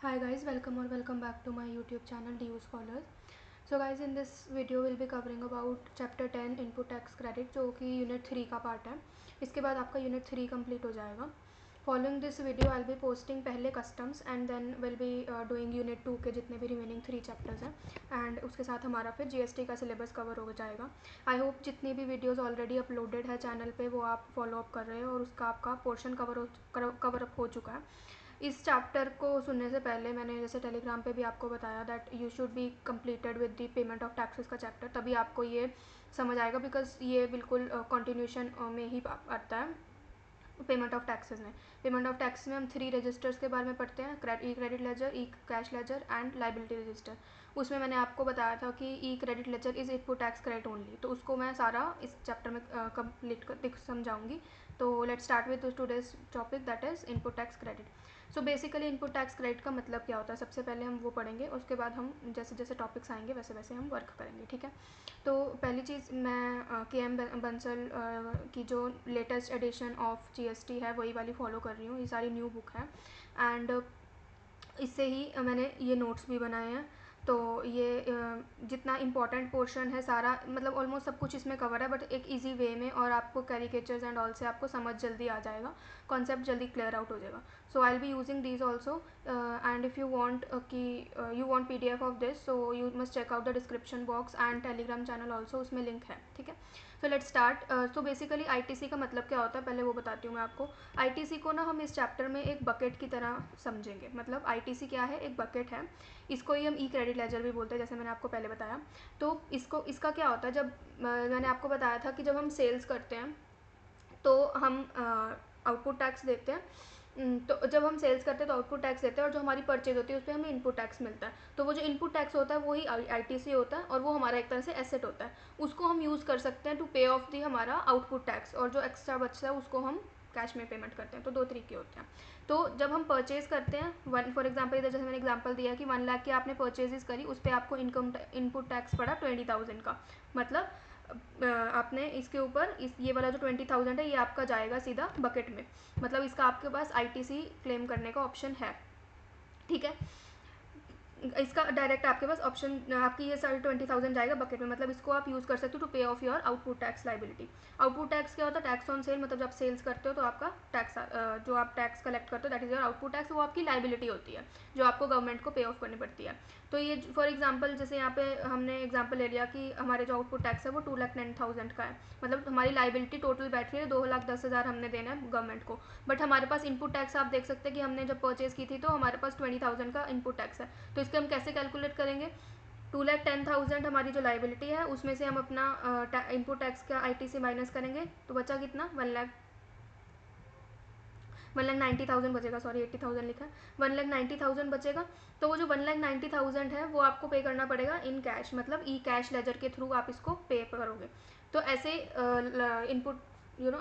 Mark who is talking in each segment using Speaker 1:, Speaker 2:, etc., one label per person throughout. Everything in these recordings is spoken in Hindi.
Speaker 1: Hi guys, welcome or welcome back to my YouTube channel DU Scholars. So guys, in this video we'll be covering about chapter 10 input tax credit, जो कि यूनिट 3 का पार्ट है. इसके बाद आपका यूनिट 3 कंप्लीट हो जाएगा. Following this video I will be posting पहले customs and then will be doing unit 2 के जितने भी रिमेनिंग 3 चैप्टर्स हैं, एंड उसके साथ हमारा फिर जीएसटी का सिलेबस कवर हो जाएगा. आई होप जितनी भी वीडियोस ऑलरेडी अपलोडेड है चैनल पे वो आप फॉलो अप कर रहे हो और उसका आपका पोर्शन कवर अप हो चुका है. इस चैप्टर को सुनने से पहले मैंने जैसे टेलीग्राम पे भी आपको बताया that you should be completed with the payment of taxes का चैप्टर, तभी आपको ये समझ आएगा, बिकॉज ये बिल्कुल कंटिन्यूशन में ही आता है. पेमेंट ऑफ टैक्सेस में हम 3 रजिस्टर्स के बारे में पढ़ते हैं, e credit ledger, e cash ledger and liability register. उसमें मैंने आपको बताया था कि e credit ledger is input tax credit only, तो उसको मैं सारा इस चैप्टर में कंप्लीट समझाऊंगी. तो let's start with today's topic that is input tax credit. So basically input tax credit का मतलब क्या होता है, सबसे पहले हम वो पढ़ेंगे, उसके बाद हम जैसे जैसे टॉपिक्स आएंगे वैसे वैसे हम वर्क करेंगे. ठीक है. तो पहली चीज़ मैं के एम बंसल की जो लेटेस्ट एडिशन ऑफ जीएसटी है वही वाली फॉलो कर रही हूँ. ये सारी न्यू बुक है एंड इससे ही मैंने ये नोट्स भी बनाए हैं. तो ये जितना इम्पॉर्टेंट पोर्शन है सारा, मतलब ऑलमोस्ट सब कुछ इसमें कवर है, बट एक इजी वे में, और आपको कैरिकेचर्स एंड ऑल से आपको समझ जल्दी आ जाएगा, कॉन्सेप्ट जल्दी क्लियर आउट हो जाएगा. So I will be using these also, and if you want कि you want PDF of this, so you must check out the description box and Telegram channel also, उसमें लिंक है. ठीक है. So let's start. So basically ITC का मतलब क्या होता है पहले वो बताती हूँ मैं आपको. आईटीसी को ना हम इस चैप्टर में एक बकेट की तरह समझेंगे. मतलब आईटीसी क्या है, एक बकेट है. इसको ही हम ई क्रेडिट लेजर भी बोलते हैं, जैसे मैंने आपको पहले बताया. तो इसका क्या होता है, जब मैंने आपको बताया था कि जब हम सेल्स करते हैं तो हम आउटपुट टैक्स देते हैं. तो जब हम सेल्स करते हैं तो आउटपुट टैक्स देते हैं, और जो हमारी परचेज होती है उस पर हमें इनपुट टैक्स मिलता है. तो वो जो इनपुट टैक्स होता है वही आईटीसी होता है, और वो हमारा एक तरह से एसेट होता है. उसको हम यूज़ कर सकते हैं टू पे ऑफ दी हमारा आउटपुट टैक्स, और जो एक्स्ट्रा बचता है उसको हम कैश में पेमेंट करते हैं. तो 2 तरीके होते हैं. तो जब हम परचेज करते हैं, वन फॉर एग्जाम्पल इधर जैसे मैंने एग्जाम्पल दिया कि 1 लाख की आपने परचेजेस करी, उस पर आपको इनपुट टैक्स पड़ा 20,000 का. मतलब आपने इसके ऊपर ये वाला जो 20,000 है ये आपका जाएगा सीधा बकेट में. मतलब इसका आपके पास आईटीसी क्लेम करने का ऑप्शन है. ठीक है. इसका डायरेक्ट आपके पास ऑप्शन, आपकी ये सारी 20,000 जाएगा बकेट में. मतलब इसको आप यूज़ कर सकते हो टू पे of your output tax liability. Output tax क्या होता है, टैक्स ऑन सेल. मतलब जब आप सेल्स करते हो तो आपका टैक्स, जो आप टैक्स कलेक्ट करते हो that is your output tax, वो आपकी लाइबिलिटी होती है जो आपको गवर्नमेंट को पे ऑफ करनी पड़ती है. तो ये फॉर एग्जाम्पल जैसे यहाँ पे हमने एग्जाम्पल ले लिया कि हमारे जो आउटपुट टैक्स है वो 2,09,000 का है. मतलब हमारी लाइबिलिटी टोटल बैठ रही है 2,10,000 हमने देना है गवर्नमेंट को. बट हमारे पास इनपुट टैक्स आप देख सकते हैं कि हमने जब परचेज की थी तो हमारे पास 20,000 का इनपुट टैक्स है. तो इसके हम कैसे कैलकुलेट करेंगे, 2,10,000 हमारी जो लाइबिलिटी है उसमें से हम अपना इनपुट टैक्स का आईटीसी माइनस करेंगे, तो बचा कितना, 1,90,000 बचेगा. सॉरी 80,000 लिखा है, 1,90,000 बचेगा. तो वो जो 1,90,000 है वो आपको पे करना पड़ेगा इन कैश, मतलब ई कैश लेजर के थ्रू आप इसको पे करोगे. तो ऐसे इनपुट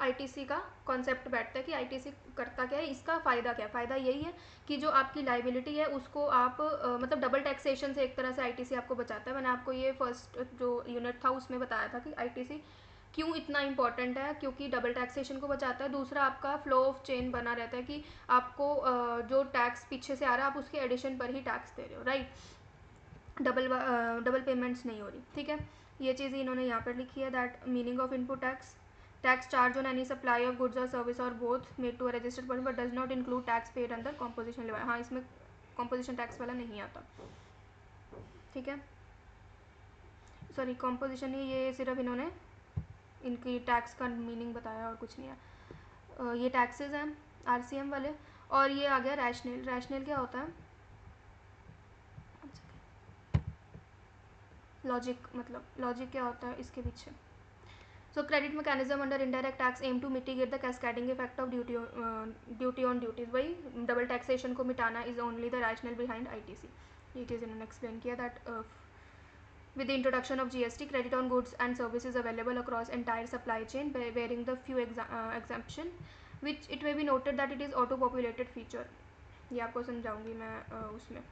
Speaker 1: आईटीसी का कॉन्सेप्ट बैठता है कि आईटीसी करता क्या है, इसका फ़ायदा क्या है. फ़ायदा यही है कि जो आपकी लाइबिलिटी है उसको आप मतलब डबल टैक्सेशन से एक तरह से आईटीसी आपको बचाता है. मैंने आपको ये फर्स्ट जो यूनिट था उसमें बताया था कि आईटीसी क्यों इतना इंपॉर्टेंट है, क्योंकि डबल टैक्सेशन को बचाता है. दूसरा आपका फ्लो ऑफ चेन बना रहता है कि आपको जो टैक्स पीछे से आ रहा है आप उसके एडिशन पर ही टैक्स दे रहे हो, राइट. डबल पेमेंट्स नहीं हो रही. ठीक है. ये चीज़ इन्होंने यहाँ पर लिखी है that meaning of input tax, tax charge on any supply of goods और सर्विस और both made to a registered person but does not include tax paid under composition level. हाँ, इसमें कॉम्पोजिशन टैक्स वाला नहीं आता. ठीक है. सॉरी कॉम्पोजिशन नहीं, ये सिर्फ इन्होंने इनकी टैक्स का मीनिंग बताया और कुछ नहीं है. ये टैक्सेस हैं आरसीएम वाले. और ये आ गया रैशनल. रैशनल क्या होता है, लॉजिक. मतलब लॉजिक क्या होता है इसके पीछे. So credit mechanism under indirect tax aim to mitigate the cascading effect of duty on duties. वही double taxation को मिटाना is only the rationale behind ITC. ये चीज़ इन्होंने explain किया that with the introduction of GST, credit on goods and services available across entire supply chain, bearing the few exemption, which it may be noted that it is auto-populated feature. ये आपको समझाऊंगी मैं उसमें.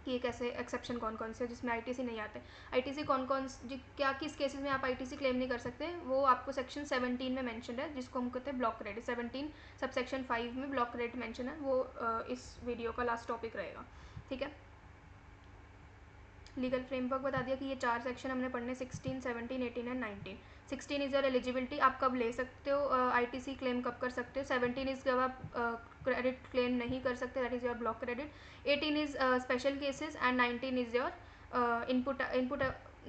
Speaker 1: कि ये कैसे एक्सेप्शन कौन कौन से है जिसमें आईटीसी नहीं आते। आईटीसी कौन कौन क्या किस केसेस में आप आईटीसी क्लेम नहीं कर सकते, वो आपको सेक्शन 17 में मेंशन है, जिसको हम कहते हैं ब्लॉक क्रेडिट। 17 सबसेक्शन 5 में ब्लॉक क्रेडिट मेंशन है, वो इस वीडियो का लास्ट टॉपिक रहेगा, ठीक है। लीगल फ्रेमवर्क बता दिया कि ये 4 सेक्शन हमने पढ़ने, 16, 17, 18 एंड 19। 16 इज़ योर एलिजिबिलिटी, आप कब ले सकते हो आईटीसी क्लेम कब कर सकते हो। 17 इज़ जब आप क्रेडिट क्लेम नहीं कर सकते, that is your block credit. 18 is special cases and 19 is your input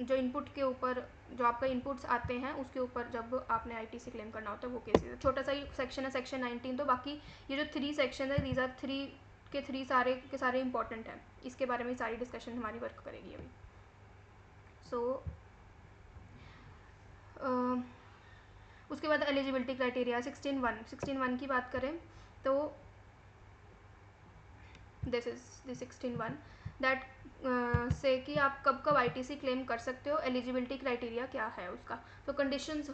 Speaker 1: जो इनपुट के ऊपर जो आपका इनपुट्स आते हैं उसके ऊपर जब आपने आईटीसी क्लेम करना होता है वो केसेस। छोटा सा ही सेक्शन है सेक्शन 19, तो बाकी ये जो 3 सेक्शन है दीज आर 3 सारे के सारे इंपॉर्टेंट हैं, इसके बारे में सारी डिस्कशन हमारी वर्क करेगी अभी। सो उसके बाद एलिजिबिलिटी क्राइटेरिया 16(1) की बात करें तो दिस इज द 16(1) दैट से कि आप कब कब आईटीसी क्लेम कर सकते हो, एलिजिबिलिटी क्राइटेरिया क्या है उसका। तो कंडीशंस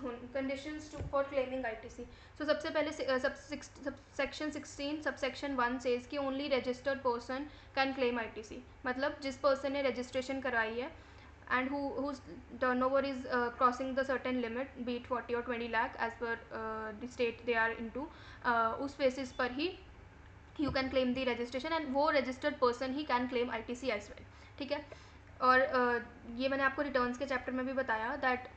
Speaker 1: फॉर क्लेमिंग आईटीसी। सो सबसे पहले सेक्शन 16 सबसेक्शन 1 सेज कि only registered person can claim ITC, मतलब जिस पर्सन ने रजिस्ट्रेशन करवाई है and whose turnover is crossing the certain limit, be it 40 or 20 lakh as per the state they are into, उस बेसिस पर ही you can claim the registration and वो रजिस्टर्ड पर्सन ही can claim ITC as well, ठीक है। और ये मैंने आपको रिटर्न्स के चैप्टर में भी बताया दैट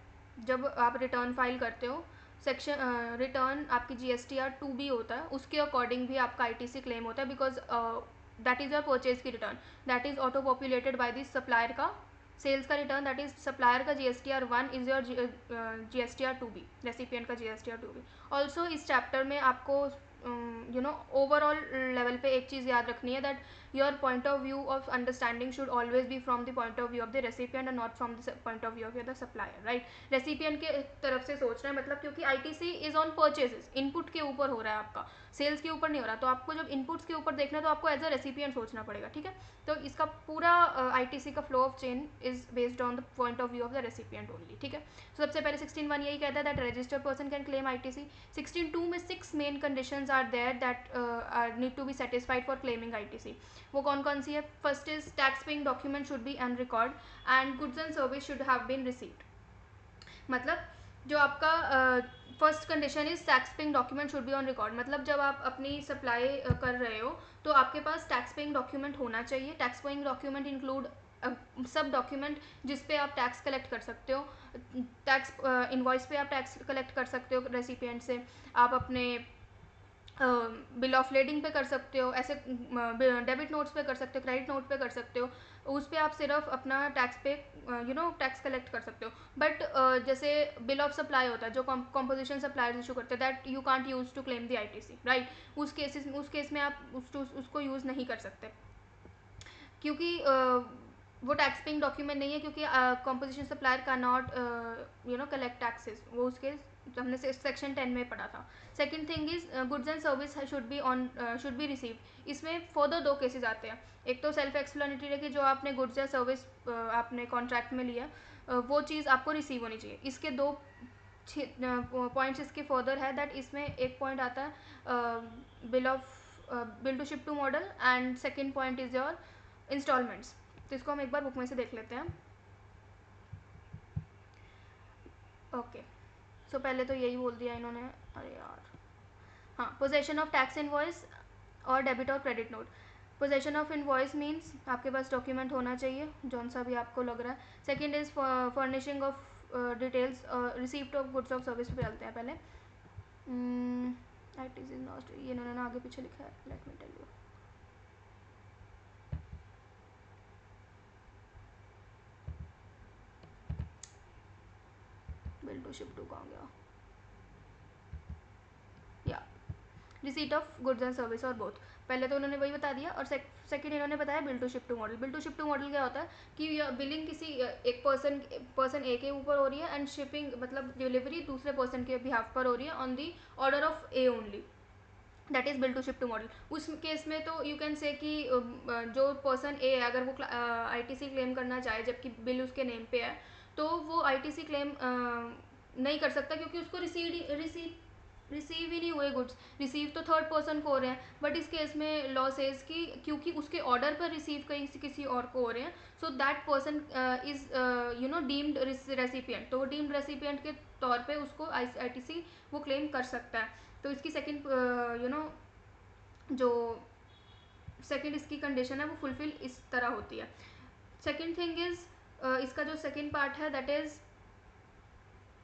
Speaker 1: जब आप रिटर्न फाइल करते हो, सेक्शन रिटर्न आपकी जीएसटीआर 2B होता है, उसके अकॉर्डिंग भी आपका आईटीसी क्लेम होता है, because that is your purchase की return, that is auto populated by this supplier का सेल्स का रिटर्न, दैट इज सप्लायर का GSTR 1 is your GSTR 2B, recipient का जीएसटीआर 2B। ऑल्सो इस चैप्टर में आपको ओवरऑल लेवल पे एक चीज़ याद रखनी है that your point of view of understanding should always be from the point of view of the recipient and not from the point of view of the supplier, right. Recipient के तरफ से सोचना है, मतलब क्योंकि ITC is on purchases, input के ऊपर हो रहा है आपका, सेल्स के ऊपर नहीं हो रहा, तो आपको जब इनपुट्स के ऊपर देखना है तो आपको एज अ रेसिपिएंट सोचना पड़ेगा, ठीक है। तो इसका पूरा आईटीसी का flow of chain is based on the point of view of the recipient only, ठीक है। तो सबसे पहले 16(1) यही कहता है that registered person can claim ITC. 16(2) में 6 main conditions are there that need to be satisfied for claiming ITC. वो कौन कौन सी है? First is tax paying document should be on record and goods and service should have been received. मतलब जो आपका first condition is tax paying document should be on record, मतलब जब आप अपनी सप्लाई कर रहे हो तो आपके पास टैक्स पेइंग डॉक्यूमेंट होना चाहिए। टैक्स पेइंग डॉक्यूमेंट इंक्लूड सब डॉक्यूमेंट जिस पे आप टैक्स कलेक्ट कर सकते हो। टैक्स इनवॉइस पे आप टैक्स कलेक्ट कर सकते हो रेसिपिएंट से, आप अपने बिल ऑफ लेडिंग पे कर सकते हो, ऐसे डेबिट नोट्स पे कर सकते हो, क्रेडिट नोट पे कर सकते हो, उस पर आप सिर्फ अपना टैक्स पे टैक्स कलेक्ट कर सकते हो। बट जैसे बिल ऑफ सप्लाई होता है जो कॉम्पोजिशन सप्लायर्स इशू करते हैं, that you can't use to claim the ITC, right. उस केस में आप उसको यूज़ नहीं कर सकते क्योंकि वो टैक्स पेइंग डॉक्यूमेंट नहीं है, क्योंकि कॉम्पोजिशन सप्लायर का नॉट कलेक्ट टैक्सेस, वो उसके हमने सेक्शन 10 में पढ़ा था। Second thing is goods and service should be received. इसमें फर्दर 2 केसेस आते हैं। एक तो सेल्फ एक्सप्लेनेटरी है कि जो आपने गुड्स या सर्विस आपने कॉन्ट्रैक्ट में लिया वो चीज़ आपको रिसीव होनी चाहिए। इसके 2 पॉइंट्स इसके फर्दर है दैट इसमें एक पॉइंट आता है bill to ship to model and second point is your installments. तो इसको हम एक बार बुक में से देख लेते हैं। ओके, सो पहले तो यही बोल दिया इन्होंने, अरे यार, हाँ, पोजेशन ऑफ टैक्स इनवॉइस और डेबिट और credit note. Possession of invoice means आपके पास डॉक्यूमेंट होना चाहिए जौन सा भी आपको लग रहा है। Second is furnishing of details, receipt of goods of service पे चलते हैं पहले। आईटीसी नॉट, ये इन्होंने आगे पीछे लिखा है, let me tell you. Bill to ship to कहाँ गया, या receipt of goods and service और बोथ। पहले तो उन्होंने वही बता दिया, और सेकंड इन्होंने बताया bill to ship to model. Bill to ship to model क्या होता है कि बिलिंग किसी एक पर्सन ए के ऊपर हो रही है एंड शिपिंग मतलब डिलीवरी दूसरे पर्सन के बिहाफ पर हो रही है on the order of A only, that is bill to ship to model. उस केस में तो यू कैन से कि जो पर्सन ए है अगर वो आईटीसी क्लेम करना चाहे जबकि बिल उसके नेम पे है, तो वो आईटीसी क्लेम नहीं कर सकता क्योंकि उसको रिसीट रिसीव ही नहीं हुए गुड्स, रिसीव तो थर्ड पर्सन को हो रहे हैं, बट इस केस में लॉ सेज कि क्योंकि उसके ऑर्डर पर रिसीव कहीं से किसी और को हो रहे हैं, so that person is deemed recipient, तो वो डीम्ड रेसिपिएंट के तौर पे उसको आईटीसी वो क्लेम कर सकता है। तो इसकी सेकंड जो सेकंड इसकी कंडीशन है वो फुलफिल इस तरह होती है। सेकंड थिंग इज इसका जो सेकंड पार्ट है that is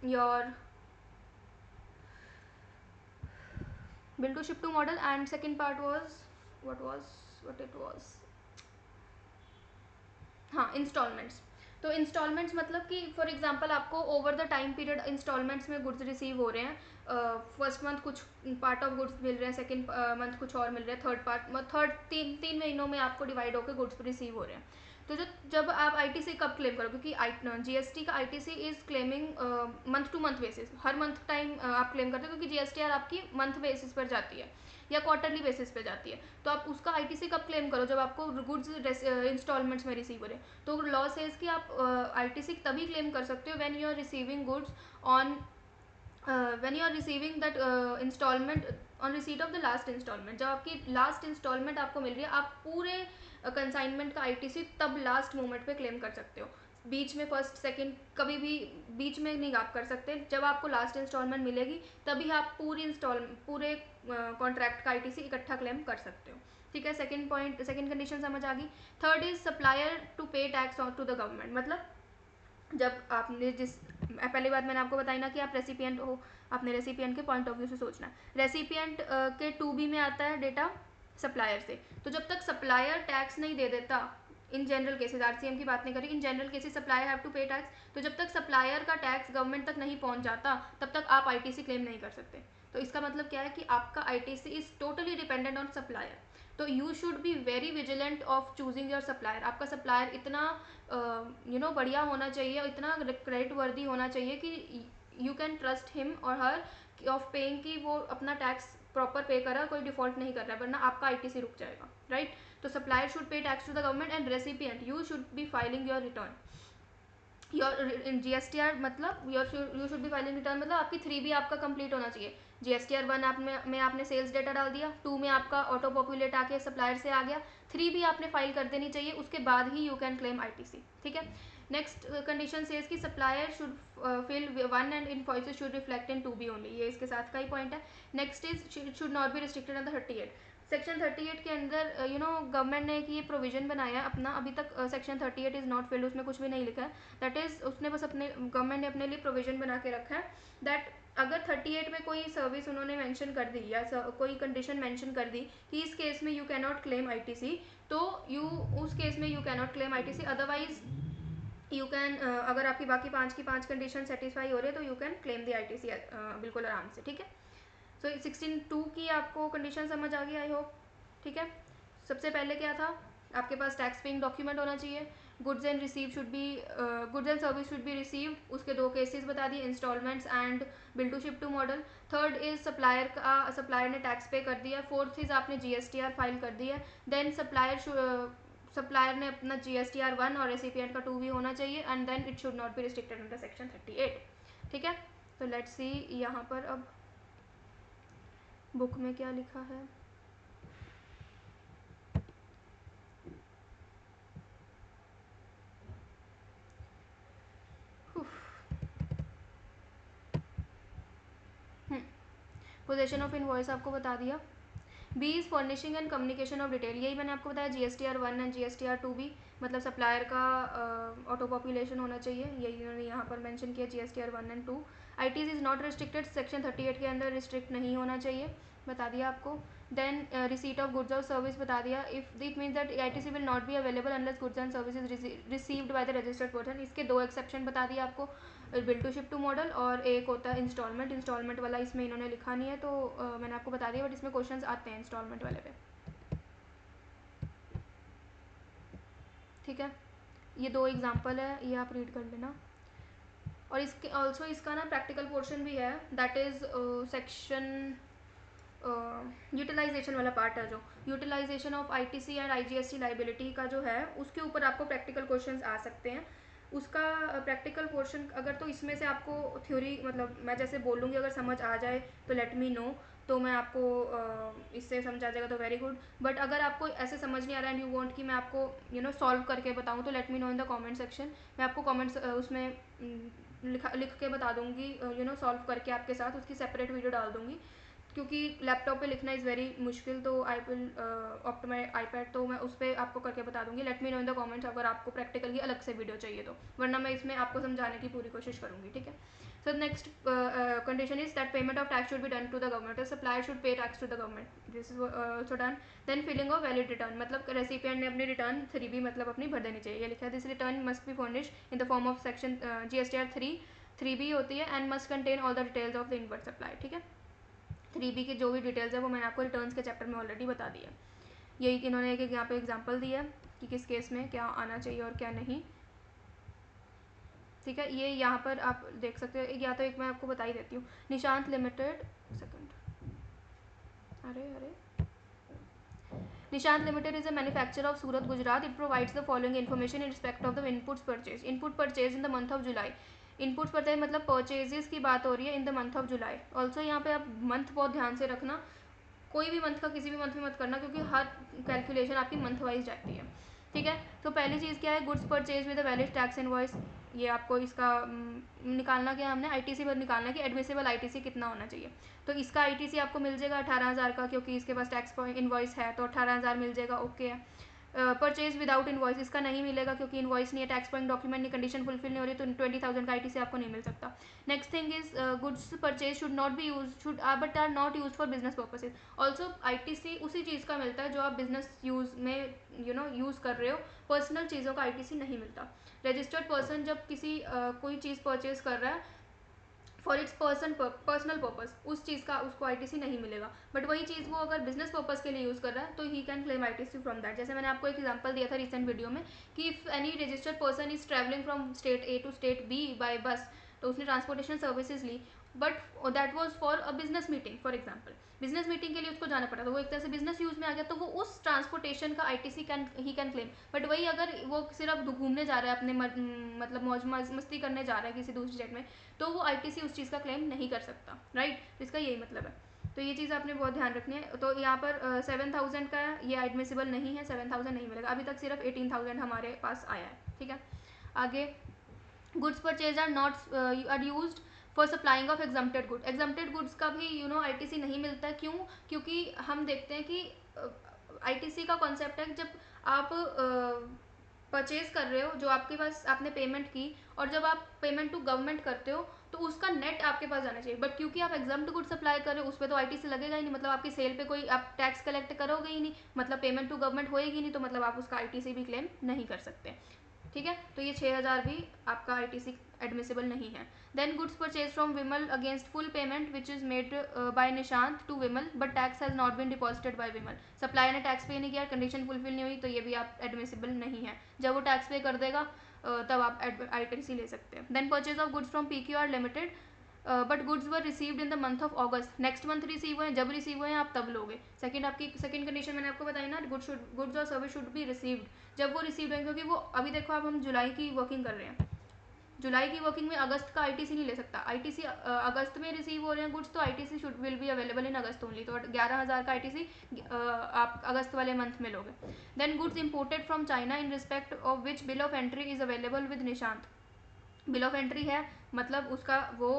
Speaker 1: your bill to ship to model, and second part was what it was, हाँ इंस्टॉलमेंट्स। तो इंस्टॉलमेंट्स मतलब कि फॉर एग्जांपल आपको over the time period installments में गुड्स रिसीव हो रहे हैं, फर्स्ट मंथ कुछ पार्ट ऑफ गुड्स मिल रहे हैं, सेकंड मंथ कुछ और मिल रहे हैं, थर्ड तीन महीनों में आपको डिवाइड होकर गुड्स रिसीव हो रहे हैं। तो जब आप आईटीसी कब क्लेम करो, क्योंकि जीएसटी का ITC is claiming month two month basis, her month time आप क्लेम करते हो, क्योंकि जीएसटीआर आपकी मंथ बेसिस पर जाती है या क्वार्टरली बेसिस पे जाती है। तो आप उसका आईटीसी कब क्लेम करो, जब आपको गुड्स इंस्टॉलमेंट्स में रिसीव हो रहे हैं। तो लॉ सेज कि आप आईटीसी तभी क्लेम कर सकते हो when you are receiving goods on when you are receiving that installment on receipt of the last installment, जब आपकी लास्ट इंस्टॉलमेंट आपको मिल रही है, आप पूरे कंसाइनमेंट का आईटीसी तब लास्ट मोमेंट पे क्लेम कर सकते हो। बीच में फर्स्ट सेकंड कभी भी बीच में नहीं आप कर सकते, जब आपको लास्ट इंस्टॉलमेंट मिलेगी तभी आप पूरे कॉन्ट्रैक्ट का आईटीसी इकट्ठा क्लेम कर सकते हो। ठीक है, सेकंड कंडीशन समझ आ गई। Third is supplier to pay tax to the government, मतलब जब आपने पहली बात मैंने आपको बताई ना कि आप रेसिपिएंट हो, आपने रेसिपिएंट के पॉइंट ऑफ व्यू से सोचना है। रेसिपिएंट के 2B में आता है डेटा सप्लायर से, तो जब तक सप्लायर टैक्स नहीं दे देता, इन जनरल केसेस, आरसीएम की बात नहीं करें, in general cases supplier have to pay tax, तो जब तक सप्लायर का टैक्स गवर्नमेंट तक नहीं पहुंच जाता तब तक आप आईटीसी क्लेम नहीं कर सकते। तो इसका मतलब क्या है कि आपका ITC is totally dependent on supplier. तो you should be very vigilant of choosing your supplier. आपका सप्लायर इतना बढ़िया होना चाहिए, इतना क्रेडिट वर्दी होना चाहिए कि यू कैन ट्रस्ट हिम और हर ऑफ पेइंग कि वो अपना टैक्स प्रॉपर पे कर रहा है, कोई डिफॉल्ट नहीं कर रहा है, वरना आपका आईटीसी रुक जाएगा, राइट। तो supplier should pay tax to the government and recipient you should be filing your return. Your in GSTR मतलब you should be filing return, मतलब आपकी 3B आपका कंप्लीट होना चाहिए। जीएसटीआर 1 में आपने सेल्स डेटा डाल दिया, 2 में आपका ऑटो पॉपुलेट आके सप्लायर से आ गया, 3B आपने फाइल कर देनी चाहिए, उसके बाद ही यू कैन क्लेम आईटीसी। ठीक है, नेक्स्ट कंडीशन सेज कि supplier should fill 1 and invoices should reflect in 2B only, ये इसके साथ का ही पॉइंट है। Next is should not be restricted on the 38। Section 38 के अंदर गवर्नमेंट ने एक ये प्रोविजन बनाया अपना, अभी तक सेक्शन 38 इज नॉट फिल्ड, उसमें कुछ भी नहीं लिखा है। दैट इज उसने बस अपने गवर्नमेंट ने अपने लिए प्रोविजन बना के रखा है दैट अगर 38 में कोई सर्विस उन्होंने मेंशन कर दी या कोई कंडीशन मेंशन कर दी कि इस केस में you can not claim ITC, तो उस केस में you can not claim ITC, otherwise you can अगर आपकी बाकी 5 की 5 कंडीशन सेटिस्फाई हो रही है तो you can claim the ITC बिल्कुल आराम से। ठीक है, सो 16(2) की आपको कंडीशन समझ आ गई आई होप। ठीक है, सबसे पहले क्या था, आपके पास टैक्स पेइंग डॉक्यूमेंट होना चाहिए, goods and service should be receive, उसके 2 केसेस बता दिए, installments and bill to ship to model. Third is supplier ने टैक्स पे कर दिया। फोर्थ इज आपने जीएसटीआर फाइल कर दिया। देन सप्लायर ने अपना जीएसटीआर 1 और रेसिपिएंट का 2B होना चाहिए, and then it should not be restricted under section 38। ठीक है, तो लेट्स सी यहाँ पर अब बुक में क्या लिखा है। पोजेशन ऑफ इनवॉइस आपको बता दिया। B is furnishing and communication of detail, यही मैंने आपको बताया, जीएसटीआर 1 एंड जीएसटीआर 2B, मतलब सप्लायर का ऑटो पॉपुलेशन होना चाहिए, यही उन्होंने यहाँ पर मेंशन किया, GSTR 1 and 2। ITs is not restricted, section 38 के अंदर रिस्ट्रिक्ट नहीं होना चाहिए, बता दिया आपको। देन रिसीट ऑफ गुड्स और सर्विस बता दिया, if it means that ITC will not be available unless goods and services received by the registered person, इसके 2 एक्सेप्शन बता दिया आपको, bill to ship to model और एक होता है इंस्टॉलमेंट वाला, इसमें इन्होंने लिखा नहीं है तो मैंने आपको बता दिया, बट इसमें क्वेश्चंस आते हैं इंस्टॉलमेंट वाले पे। ठीक है, ये 2 एग्जाम्पल है, ये आप रीड कर लेना। और इसके ऑल्सो इसका ना प्रैक्टिकल पोर्शन भी है, दैट इज़ सेक्शन यूटिलाइजेशन वाला पार्ट है, जो utilization of ITC and IGST liability का जो है, उसके ऊपर आपको प्रैक्टिकल क्वेश्चंस आ सकते हैं। उसका प्रैक्टिकल पोर्शन अगर तो इसमें से आपको थ्योरी मतलब मैं जैसे बोलूँगी अगर समझ आ जाए तो लेट मी नो, तो मैं आपको इससे समझा जाएगा तो वेरी गुड। बट अगर आपको ऐसे समझ नहीं आ रहा है एंड यू वांट कि मैं आपको सॉल्व करके बताऊँ तो late me know in the comment section. मैं आपको कमेंट्स उसमें लिख के बता दूँगी, सॉल्व करके आपके साथ उसकी सेपरेट वीडियो डाल दूँगी, क्योंकि लैपटॉप पे लिखना इज़ वेरी मुश्किल, तो I will opt my iPad, तो मैं उस पर आपको करके बता दूँगी। Late me know in the comments अगर आपको प्रैक्टिकल की अलग से वीडियो चाहिए तो, वरना मैं इसमें आपको समझाने की पूरी कोशिश करूँगी, ठीक है। So the next condition is that payment of tax should be done to the government. The supplier should pay tax to the government. This is also done. Then filling of valid return, मतलब रेसिपिएंट ने अपनी रिटर्न 3B मतलब अपनी भर देनी चाहिए, ये लिखा है। This return must be furnished in the form of section GSTR 3B होती है and must contain all the details of the inward supply, ठीक है। 3B की जो भी डिटेल्स है वो मैंने आपको रिटर्न्स के चैप्टर में ऑलरेडी बता दी है। यही इन्होंने एक यहाँ पे एग्जांपल दिया है कि किस केस में क्या आना चाहिए और क्या नहीं, ठीक है। ये यहाँ पर आप देख सकते हो, या तो एक मैं आपको बता ही देती हूँ। Nishant limited, second, Nishant limited is a manufacturer of Surat Gujarat. It provides the following information in respect of the inputs purchase. Input purchase in the month of July. Inputs purchase मतलब परचेजेस की बात हो रही है in the month of July. Also यहाँ पे आप मंथ बहुत ध्यान से रखना, कोई भी मंथ का किसी भी मंथ में मत करना, क्योंकि हर कैलकुलेशन आपकी मंथ वाइज जाती है, ठीक है। तो पहली चीज़ क्या है, goods purchase with a valid tax invoice. ये आपको इसका निकालना क्या, हमने आईटीसी पर निकालना है कि एडमिसिबल आईटीसी कितना होना चाहिए। तो इसका आईटीसी आपको मिल जाएगा 18,000 का, क्योंकि इसके पास टैक्स इनवॉइस है, तो 18,000 मिल जाएगा, ओके है। परचेज विदाउट इनवॉइस इसका नहीं मिलेगा, क्योंकि इनवॉइस नहीं है, टैक्स पेइंग डॉक्यूमेंट नहीं, कंडीशन फुलफिल नहीं हो रही, तो 20,000 का आईटीसी आपको नहीं मिल सकता। Next thing is goods purchase should not be use should but are not use for business purposes. Also ITC उसी चीज़ का मिलता है जो आप बिजनेस यूज में यूज़ कर रहे हो, पर्सनल चीज़ों का आईटीसी नहीं मिलता। रजिस्टर्ड पर्सन जब किसी कोई चीज़ परचेज कर रहा है फॉर इट्स पर्सनल पर्पज, उस चीज़ का उसको आईटीसी नहीं मिलेगा। बट वही चीज़ वो अगर बिजनेस पर्पज के लिए यूज़ कर रहा है तो ही can claim ITC from that. जैसे मैंने आपको एक एग्जांपल दिया था रिसेंट वीडियो में कि if any registered person is travelling from state A to state B by bus, तो उसने ट्रांसपोर्टेशन सर्विसेज ली, but that was for a business meeting, for example business meeting के लिए उसको जाना पड़ा, तो वो एक तरह से बिजनेस यूज में आ गया, तो वो उस ट्रांसपोर्टेशन का ITC he can claim. But वही अगर वो सिर्फ घूमने जा रहा है अपने मतलब मौज मस्ती करने जा रहा है किसी दूसरी स्टेट में, तो वो आईटीसी उस चीज़ का क्लेम नहीं कर सकता, राइट। तो इसका यही मतलब है, तो ये चीज़ आपने बहुत ध्यान रखनी है। तो यहाँ पर 7,000 का ये एडमिसिबल नहीं है, 7,000 नहीं मिलेगा, अभी तक सिर्फ 18,000 हमारे पास आया है, ठीक है। आगे, goods purchase are not are used for supplying of exempted good. Exempted goods का भी आईटीसी नहीं मिलता है, क्यों? क्योंकि हम देखते हैं कि आईटीसी का कॉन्सेप्ट है कि जब आप परचेज कर रहे हो, जो आपके पास आपने पेमेंट की, और जब आप पेमेंट टू गवर्नमेंट करते हो तो उसका नेट आपके पास जाना चाहिए। बट क्योंकि आप एग्जाम्प्ट गुड सप्लाई कर रहे हो, उस पर तो आईटीसी लगेगा ही नहीं, मतलब आपकी सेल पे कोई आप टैक्स कलेक्ट करोगे ही नहीं, मतलब पेमेंट टू गवर्नमेंट होएगी नहीं, तो मतलब आप उसका आईटीसी भी क्लेम नहीं कर सकते, ठीक है। तो ये 6,000 भी आपका आईटीसी एडमिसिबल नहीं है। Then goods purchase from Vimal against full payment which is made by Nishant to Vimal but tax has not been deposited by Vimal. Supplier ने टैक्स पे नहीं किया, कंडीशन फुलफिल नहीं हुई, तो ये भी आप एडमिसिबल नहीं है। जब वो टैक्स पे कर देगा तब आप आईटीसी ले सकते हैं। Then purchase of goods from PQR limited but goods were received in the month of August. Next month receive हुए हैं, जब रिसीव हुए हैं आप तब लोगे। सेकंड आपकी सेकंड कंडीशन मैंने आपको बताई ना, गुड्स और सर्विस शुड बी रिसीव्ड जब वो रिसीव्ड है, क्योंकि वो अभी देखो अब हम जुलाई की वर्किंग कर रहे हैं, जुलाई की वर्किंग में अगस्त का आईटीसी नहीं ले सकता। आईटीसी अगस्त में रिसीव हो रहे हैं गुड्स, तो ITC should will be available in August only, तो 11,000 का आईटीसी आप अगस्त वाले मंथ में लोगे। Then goods imported from China in respect of which bill of entry is available with Nishant. Bill of entry है, मतलब उसका वो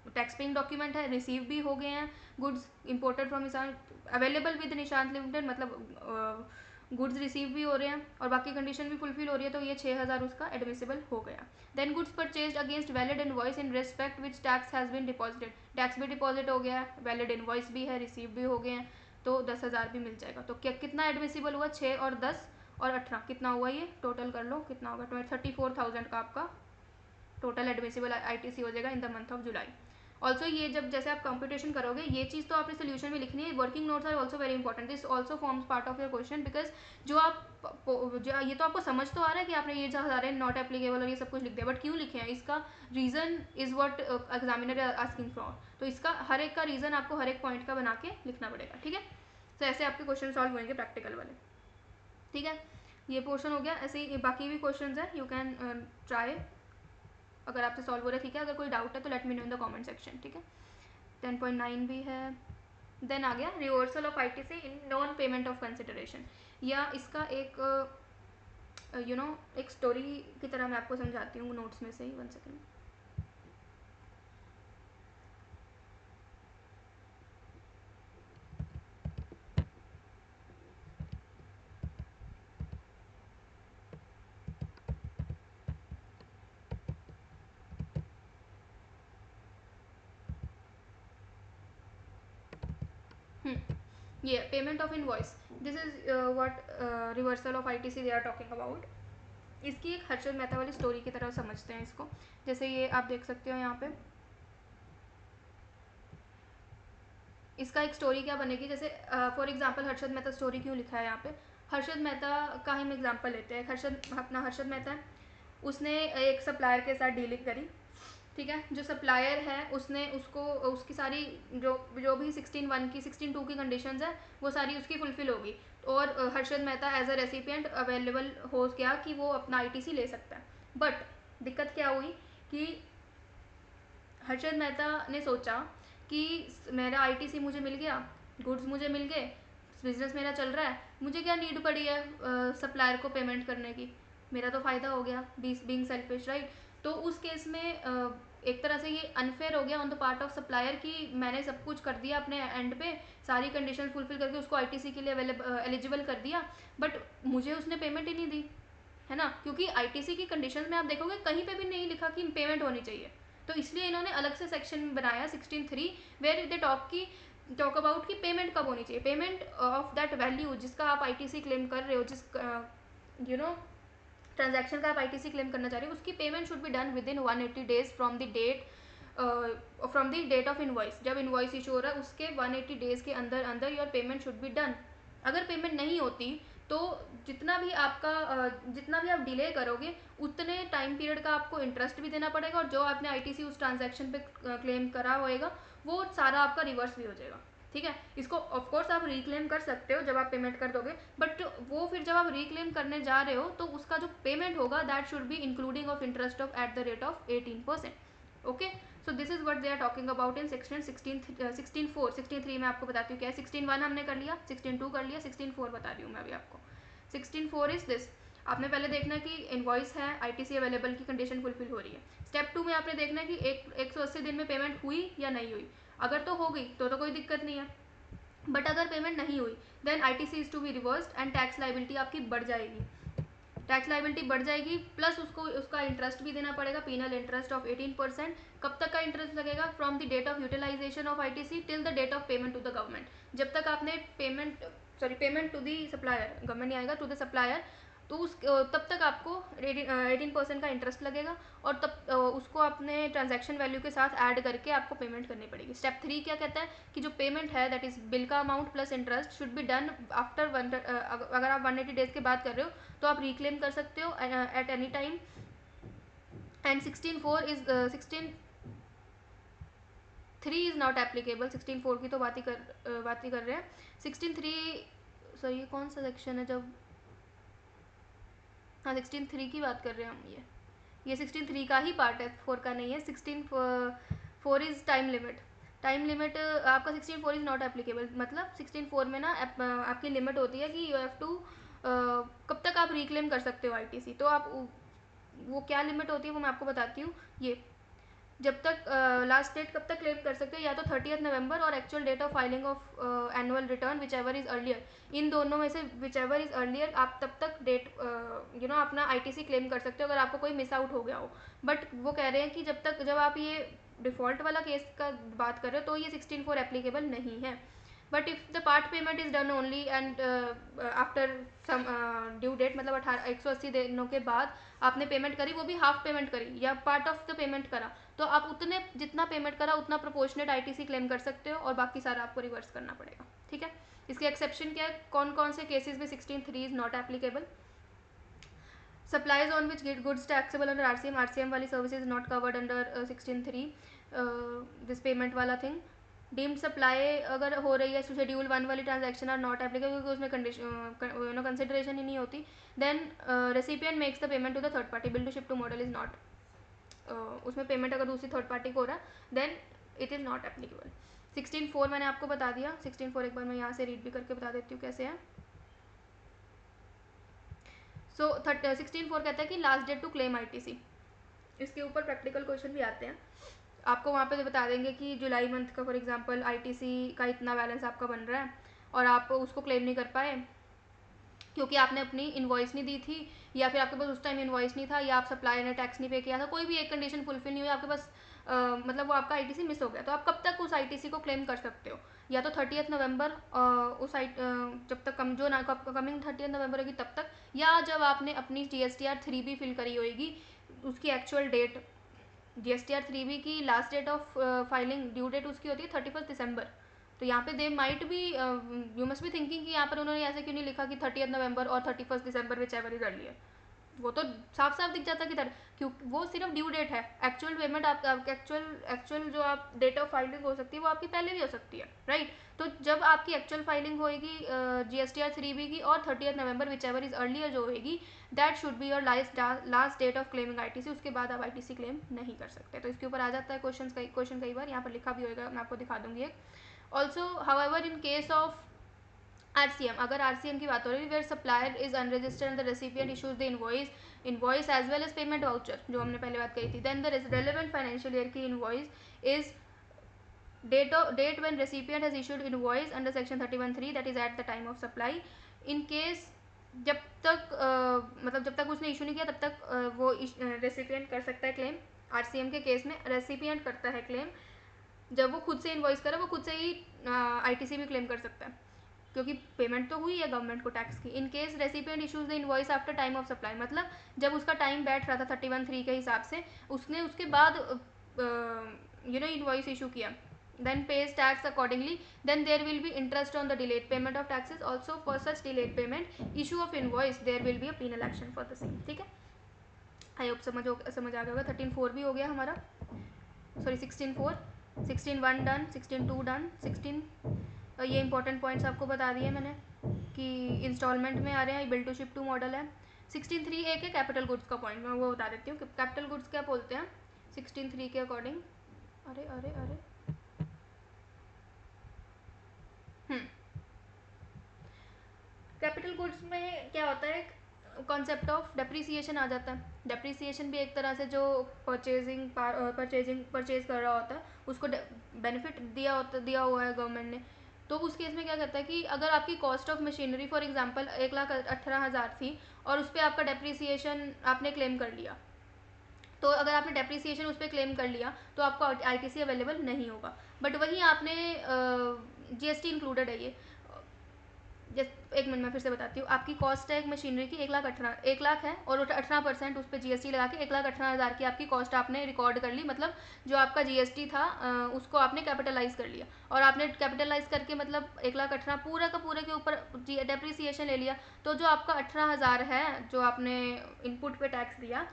Speaker 1: टैक्स पेइंग डॉक्यूमेंट है, रिसीव भी हो गए हैं। Goods imported from Nishant available with Nishant limited, मतलब गुड्स रिसीव भी हो रहे हैं और बाकी कंडीशन भी फुलफिल हो रही है, तो ये 6,000 उसका एडमिसिबल हो गया। Then goods purchase against valid invoice in respect which tax has been deposited. Tax भी डिपॉजिट हो गया है, वैलिड इनवॉइस भी है, रिसीव भी हो गए हैं, तो 10,000 भी मिल जाएगा। तो क्या कितना एडमिसिबल हुआ? 6 और 10 और 18 कितना हुआ? ये टोटल कर लो कितना होगा, 34,000 का आपका टोटल एडमिसिबल आईटीसी हो जाएगा इन the month of July. Also ये जब जैसे आप कंप्यूटेशन करोगे, ये चीज़ तो आपने सोल्यूशन में लिखनी है। Working notes are also very important, this also forms part of your question, because जो ये तो आपको समझ तो आ रहा है कि आपने ये जो सारे नॉट एप्लीकेबल और ये सब कुछ लिख दिया, बट क्यों लिखे हैं इसका reason is what examiner asking for. तो इसका हर एक का रीज़न आपको हर एक पॉइंट का बना के लिखना पड़ेगा, ठीक है। तो ऐसे आपके क्वेश्चन सॉल्व होंगे प्रैक्टिकल वाले, ठीक है। ये पोर्शन हो गया। ऐसे ही बाकी भी क्वेश्चन हैं, यू कैन ट्राई, अगर आपसे सॉल्व हो रहा है, ठीक है। अगर कोई डाउट है तो late me know in the comment section, ठीक है। 10.9 भी है। देन आ गया reversal of ITC in non payment of consideration, या इसका एक एक स्टोरी की तरह मैं आपको समझाती हूँ नोट्स में से ही। 1 सेकेंड। ये payment of invoice, this is what reversal of ITC they are talking about. इसकी एक हर्षद मेहता वाली स्टोरी की तरह समझते हैं इसको। जैसे ये आप देख सकते हो यहाँ पे, इसका एक स्टोरी क्या बनेगी, जैसे for example Harshad Mehta story क्यों लिखा है यहाँ पे। हर्षद मेहता का ही हम एग्जांपल लेते हैं। हर्षद मेहता है, उसने एक सप्लायर के साथ डीलिंग करी, ठीक है। जो सप्लायर है उसने उसको उसकी सारी जो जो भी 16.1 की 16.2 की कंडीशंस है वो सारी उसकी फुलफिल होगी, और Harshad Mehta as a recipient available हो गया कि वो अपना आईटीसी ले सकता है। बट दिक्कत क्या हुई कि हर्षद मेहता ने सोचा कि मेरा आईटीसी मुझे मिल गया, गुड्स मुझे मिल गए, बिजनेस मेरा चल रहा है, मुझे क्या नीड पड़ी है सप्लायर को पेमेंट करने की, मेरा तो फ़ायदा हो गया, बीइंग सेल्फिश, राइट। तो उस केस में एक तरह से ये अनफेयर हो गया on the part of supplier कि मैंने सब कुछ कर दिया अपने एंड पे, सारी कंडीशन फुलफिल करके उसको आईटीसी के लिए एलिजिबल कर दिया, बट मुझे उसने पेमेंट ही नहीं दी, है ना। क्योंकि आईटीसी की कंडीशंस में आप देखोगे कहीं पे भी नहीं लिखा कि पेमेंट होनी चाहिए, तो इसलिए इन्होंने अलग से सेक्शन बनाया 16.3 वेयर दे टॉक अबाउट कि पेमेंट कब होनी चाहिए, पेमेंट ऑफ दैट वैल्यू जिसका आप आईटीसी क्लेम कर रहे हो, जिस ट्रांजैक्शन का आप आईटीसी क्लेम करना चाह रहे हो, उसकी payment should be done within 180 days from the date of invoice. जब इनवॉइस इशू हो रहा है उसके 180 डेज के अंदर अंदर your payment should be done. अगर पेमेंट नहीं होती तो जितना भी आप डिले करोगे उतने टाइम पीरियड का आपको इंटरेस्ट भी देना पड़ेगा, और जो आपने आईटीसी उस ट्रांजैक्शन पे क्लेम करा होएगा वो सारा आपका रिवर्स भी हो जाएगा, ठीक है। इसको ऑफकोर्स आप रिक्लेम कर सकते हो जब आप पेमेंट कर दोगे, बट वो फिर जब आप रिक्लेम करने जा रहे हो तो उसका जो पेमेंट होगा that should be including of interest of at the rate of 18%। Okay, so this is what they are talking about in section 16.3 में आपको बताती हूँ क्या है। 16.1 हमने कर लिया, 16.2 कर लिया, 16.4 बता रही हूँ मैं अभी आपको। 16.4 इज दिस, आपने पहले देखना है कि इनवॉइस है, आईटीसी अवेलेबल की कंडीशन फुलफिल हो रही है। स्टेप 2 में आपने देखना है कि 180 दिन में पेमेंट हुई या नहीं हुई। अगर तो हो गई तो कोई दिक्कत नहीं है, बट अगर पेमेंट नहीं हुई then ITC is to be reversed and tax liability आपकी बढ़ जाएगी। टैक्स लाइबिलिटी बढ़ जाएगी, प्लस उसका इंटरेस्ट भी देना पड़ेगा, पीनल इंटरेस्ट ऑफ 18%। कब तक का इंटरेस्ट लगेगा, from the date of utilization of ITC till the date of payment to the government. जब तक आपने payment to the supplier, government नहीं आएगा, टू द सप्लायर, तो तब तक आपको 18% का इंटरेस्ट लगेगा, और तब उसको अपने ट्रांजैक्शन वैल्यू के साथ ऐड करके आपको पेमेंट करनी पड़ेगी। स्टेप 3 क्या कहता है कि जो पेमेंट है दैट इज बिल का amount plus interest should be done after अगर आप 180 डेज के बाद कर रहे हो तो आप रिक्लेम कर सकते हो at any time. And 16.3 is not applicable, 16.4 की तो बात ही कर रहे हैं। 16.3 सर ये कौन सा सेक्शन है, जब हाँ 16.3 की बात कर रहे हैं हम, ये 16.3 का ही पार्ट है, 4 का नहीं है। 16.4 is time limit, time limit आपका 16.4 इज नॉट एप्लीकेबल, मतलब 16.4 में ना आपकी लिमिट होती है कि यू हैव टू कब तक आप रिक्लेम कर सकते हो आईटीसी। तो आप वो क्या लिमिट होती है वो मैं आपको बताती हूँ। ये जब तक लास्ट डेट कब तक क्लेम कर सकते हो, या तो 30 नवंबर और actual date of filing of annual return which ever is earlier, इन दोनों में से विच एवर इज अर्लियर आप तब तक डेट अपना आईटीसी क्लेम कर सकते हो अगर आपको कोई मिस आउट हो गया हो। बट वो कह रहे हैं कि जब आप ये डिफ़ॉल्ट वाला केस का बात कर रहे हो तो ये 16.4 एप्लीकेबल नहीं है। But if the part payment is done only and after some due date, मतलब 180 दिनों के बाद आपने पेमेंट करी, वो भी हाफ पेमेंट करी या पार्ट ऑफ द पेमेंट करा, तो आप उतने जितना पेमेंट करा उतना प्रोपोर्शनेट आईटीसी क्लेम कर सकते हो, और बाकी सारा आपको रिवर्स करना पड़ेगा, ठीक है। इसके एक्सेप्शन क्या है, कौन कौन से केसेस में 16.3 is not applicable. Supplies on which goods taxable under RCM वाली services not covered under 16.3, this payment वाला थिंग। डीम्ड सप्लाई अगर हो रही है शेड्यूल 1 वाली ट्रांजैक्शन आर नॉट एप्लीकेबल, क्योंकि उसमें कंडीशन कंसिडरेशन ही नहीं होती, then recipient makes the payment to the third party, bill to ship to model is not, उसमें पेमेंट अगर दूसरी थर्ड पार्टी को हो रहा है then it is not applicable. 16.4 मैंने आपको बता दिया। 16.4 एक बार मैं यहाँ से रीड भी करके बता देती हूँ कैसे है। सो 16.4 कहता है कि last date to claim ITC. इसके ऊपर प्रैक्टिकल क्वेश्चन भी आते हैं, आपको वहाँ पे बता देंगे कि जुलाई मंथ का फॉर एग्जांपल आईटीसी का इतना बैलेंस आपका बन रहा है और आप उसको क्लेम नहीं कर पाए क्योंकि आपने अपनी इन्वॉइस नहीं दी थी, या फिर आपके पास उस टाइम इन्वॉइस नहीं था, या आप सप्लायर ने टैक्स नहीं पे किया था, कोई भी एक कंडीशन फुलफिल नहीं हुई आपके पास, मतलब वो आपका आईटीसी मिस हो गया, तो आप कब तक उस आईटीसी को क्लेम कर सकते हो? या तो 30 नवंबर उस जब तक जो कमिंग 30 नवंबर होगी तब तक, या जब आपने अपनी GSTR 3B फिल करी होगी उसकी एक्चुअल डेट, GSTR 3B की last date of filing due date उसकी होती है 31 दिसंबर। तो यहाँ पे दे माइट भी यू मस्ट बी थिंकिंग कि यहाँ पर उन्होंने ऐसे क्यों नहीं लिखा कि 30 नवंबर और 31 दिसंबर विच एवर इज अर्लियर, वो तो साफ साफ दिख जाता कि क्यों वो सिर्फ ड्यू डेट है, एक्चुअल पेमेंट आप एक्चुअल जो आप डेट ऑफ फाइलिंग हो सकती है वो आपकी पहले भी हो सकती है, राइट। तो जब आपकी एक्चुअल फाइलिंग होएगी GSTR 3B की और 30 नवंबर विच एवर इज अर्लियर जो होएगी, that should be your last date of claiming ITC, उसके बाद आप आईटीसी क्लेम नहीं कर सकते। तो इसके ऊपर आ जाता है क्वेश्चन कई बार यहाँ पर लिखा भी होगा, मैं आपको दिखा दूंगी एक। Also however in case of RCM, अगर RCM की बात हो रही है, where supplier is unregistered and the recipient issues the invoice as well as payment voucher, जो हमने पहले बात कही थी, then the relevant financial year की invoice is date when recipient has issued invoice under section 31(3), that is at the time of supply. In case जब तक मतलब जब तक उसने इशू नहीं किया तब तक वो रेसिपिएंट कर सकता है क्लेम। RCM के केस में रेसिपिएंट करता है क्लेम, जब वो खुद से इन्वॉइस करे वो खुद से ही आईटीसी भी क्लेम कर सकता है, क्योंकि पेमेंट तो हुई है गवर्नमेंट को टैक्स की। In case recipient issues the invoice after time of supply, मतलब जब उसका टाइम बैठ रहा था 31(3) के हिसाब से, उसने उसके बाद इनवॉइस इशू किया, then pays tax accordingly, then there will be interest on the delayed payment of taxes also. For such delayed payment, issue of invoice, there will be a penal action for the same। ठीक है, आई होप समझ आ गया होगा। 13.4 भी हो गया हमारा, सॉरी 16.4, 16.1 डन, 16.2 डन, 16 ये इंपॉर्टेंट पॉइंट्स आपको बता दिए मैंने कि इंस्टॉलमेंट में आ रहे हैं, bill to ship to model है। 16.3 एक है कैपिटल गुड्स का पॉइंट, मैं वो बता देती हूँ। कैपिटल गुड्स क्या बोलते हैं 16.3 के अकॉर्डिंग। अरे अरे अरे कैपिटल गुड्स में क्या होता है, कॉन्सेप्ट ऑफ डेप्रिसिएशन आ जाता है। डेप्रिसिएशन भी एक तरह से जो परचेज कर रहा होता है उसको बेनिफिट दिया हुआ है गवर्नमेंट ने। तो उस केस में क्या कहता है कि अगर आपकी cost of machinery for example 1,18,000 थी और उस पर आपका डेप्रिसिएशन आपने क्लेम कर लिया, तो अगर आपने डेप्रिसिएशन उस पर क्लेम कर लिया तो आपको आईटीसी अवेलेबल नहीं होगा। बट वहीं आपने GST इंक्लूडेड है ये, एक मिनट में फिर से बताती हूँ। आपकी कॉस्ट है एक मशीनरी की 1,18,000 है और 18% उस पर GST लगा के 1,18,000 की आपकी कॉस्ट आपने रिकॉर्ड कर ली, मतलब जो आपका GST था उसको आपने कैपिटलाइज कर लिया, और आपने कैपिटलाइज करके मतलब 1,18,000 पूरा का पूरे के ऊपर डेप्रिसिएशन ले लिया। तो जो आपका 18,000 है जो आपने इनपुट पे टैक्स दिया,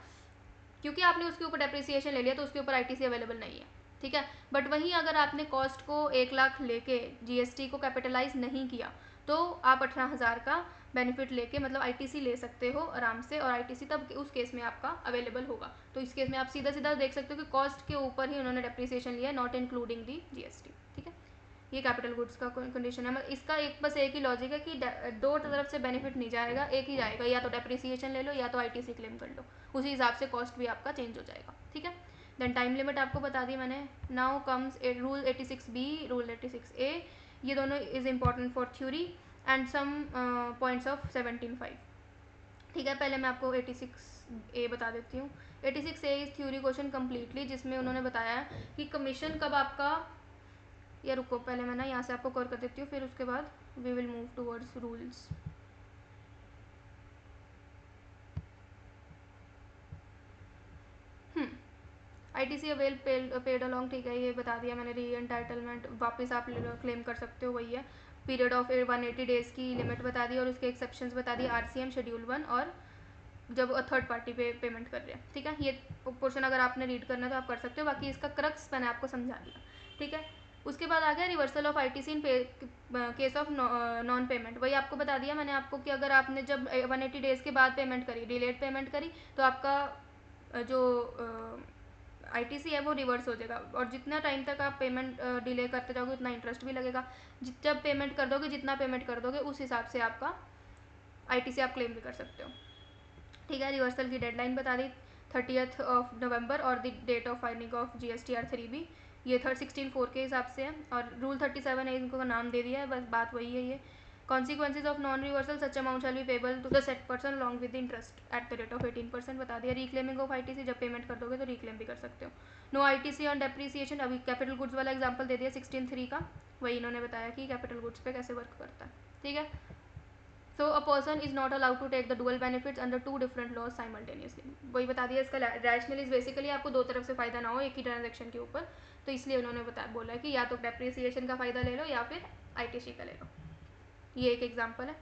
Speaker 1: क्योंकि आपने उसके ऊपर डेप्रिसिएशन ले लिया तो उसके ऊपर आईटीसी अवेलेबल नहीं है, ठीक है। बट वहीं अगर आपने कॉस्ट को 1,00,000 लेके GST को कैपिटलाइज नहीं किया तो आप 18,000 का बेनिफिट लेके मतलब आईटीसी ले सकते हो आराम से, और आईटीसी तब उस केस में आपका अवेलेबल होगा। तो इस केस में आप सीधा सीधा देख सकते हो कि कॉस्ट के ऊपर ही उन्होंने डेप्रिसिएशन लिया, नॉट इंक्लूडिंग दी GST, ठीक है। ये कैपिटल गुड्स का कंडीशन है। इसका बस एक ही लॉजिक है कि दो तरफ से बेनिफिट नहीं जाएगा, एक ही जाएगा, या तो डेप्रिसिएशन ले लो या तो आईटीसी क्लेम कर लो, उसी हिसाब से कॉस्ट भी आपका चेंज हो जाएगा, ठीक है। देन टाइम लिमिट आपको बता दी मैंने। Now comes rule 86B, rule 86A, ये दोनों is important for theory and some points of 17.5, ठीक है। पहले मैं आपको 86A बता देती हूँ। 86A is theory question completely, जिसमें उन्होंने बताया कि कमीशन कब आपका, या रुको पहले मैं ना यहाँ से आपको कवर कर देती हूँ, फिर उसके बाद we will move towards rules. ITC avail paid along, ठीक है, ये बता दिया मैंने। री एंटाइटलमेंट वापस आप क्लेम कर सकते हो, वही है। पीरियड ऑफ 180 डेज़ की लिमिट बता दी और उसके एक्सेप्शंस बता दिए, RCM शेड्यूल 1 और जब थर्ड पार्टी पे पेमेंट कर रहे हैं, ठीक है। ये पोर्शन अगर आपने रीड करना है तो आप कर सकते हो, बाकी इसका क्रक्स मैंने आपको समझा दिया, ठीक है। उसके बाद आ गया reversal of ITC in case of non payment. वही आपको बता दिया मैंने आपको कि अगर आपने जब 180 डेज़ के बाद पेमेंट करी, डिलेड पेमेंट करी, तो आपका जो आईटीसी है वो रिवर्स हो जाएगा, और जितना टाइम तक आप पेमेंट डिले करते जाओगे उतना इंटरेस्ट भी लगेगा। जब पेमेंट कर दोगे, जितना पेमेंट कर दोगे उस हिसाब से आपका आईटीसी आप क्लेम भी कर सकते हो। ठीक है, रिवर्सल की डेडलाइन बता दी 30th ऑफ नवंबर, और the date of filing of GSTR 3B ये 16(4) के हिसाब से है, और रूल 37 है, इनको नाम दे दिया है, बस बात वही है। ये consequences of non reversal, such amount shall be payable to the said person along with interest at the rate of 18% बता दिया। रिक्लेमिंग ऑफ आईटीसी, जब पेमेंट कर दोगे तो रिक्लेम भी कर सकते हो। नो आईटीसी ऑन डेप्रीसिएशन, अभी कैपिटल गुड्स वाला एग्जाम्पल दे दिया 16(3) का, वही इन्होंने बताया कि कैपिटल गुड्स पे कैसे वर्क करता है। ठीक है, so a person is not allowed to take the dual benefits under 2 different laws simultaneously. वही बता दिया। इसका रैशनल इज बेसिकली आपको दो तरफ से फ़ायदा ना हो एक ही ट्रांजेक्शन के ऊपर, तो इसलिए उन्होंने बोला है कि या तो डेप्रिसिएशन का फ़ायदा ले लो या फिर आईटीसी का ले लो। ये एक एग्जाम्पल है,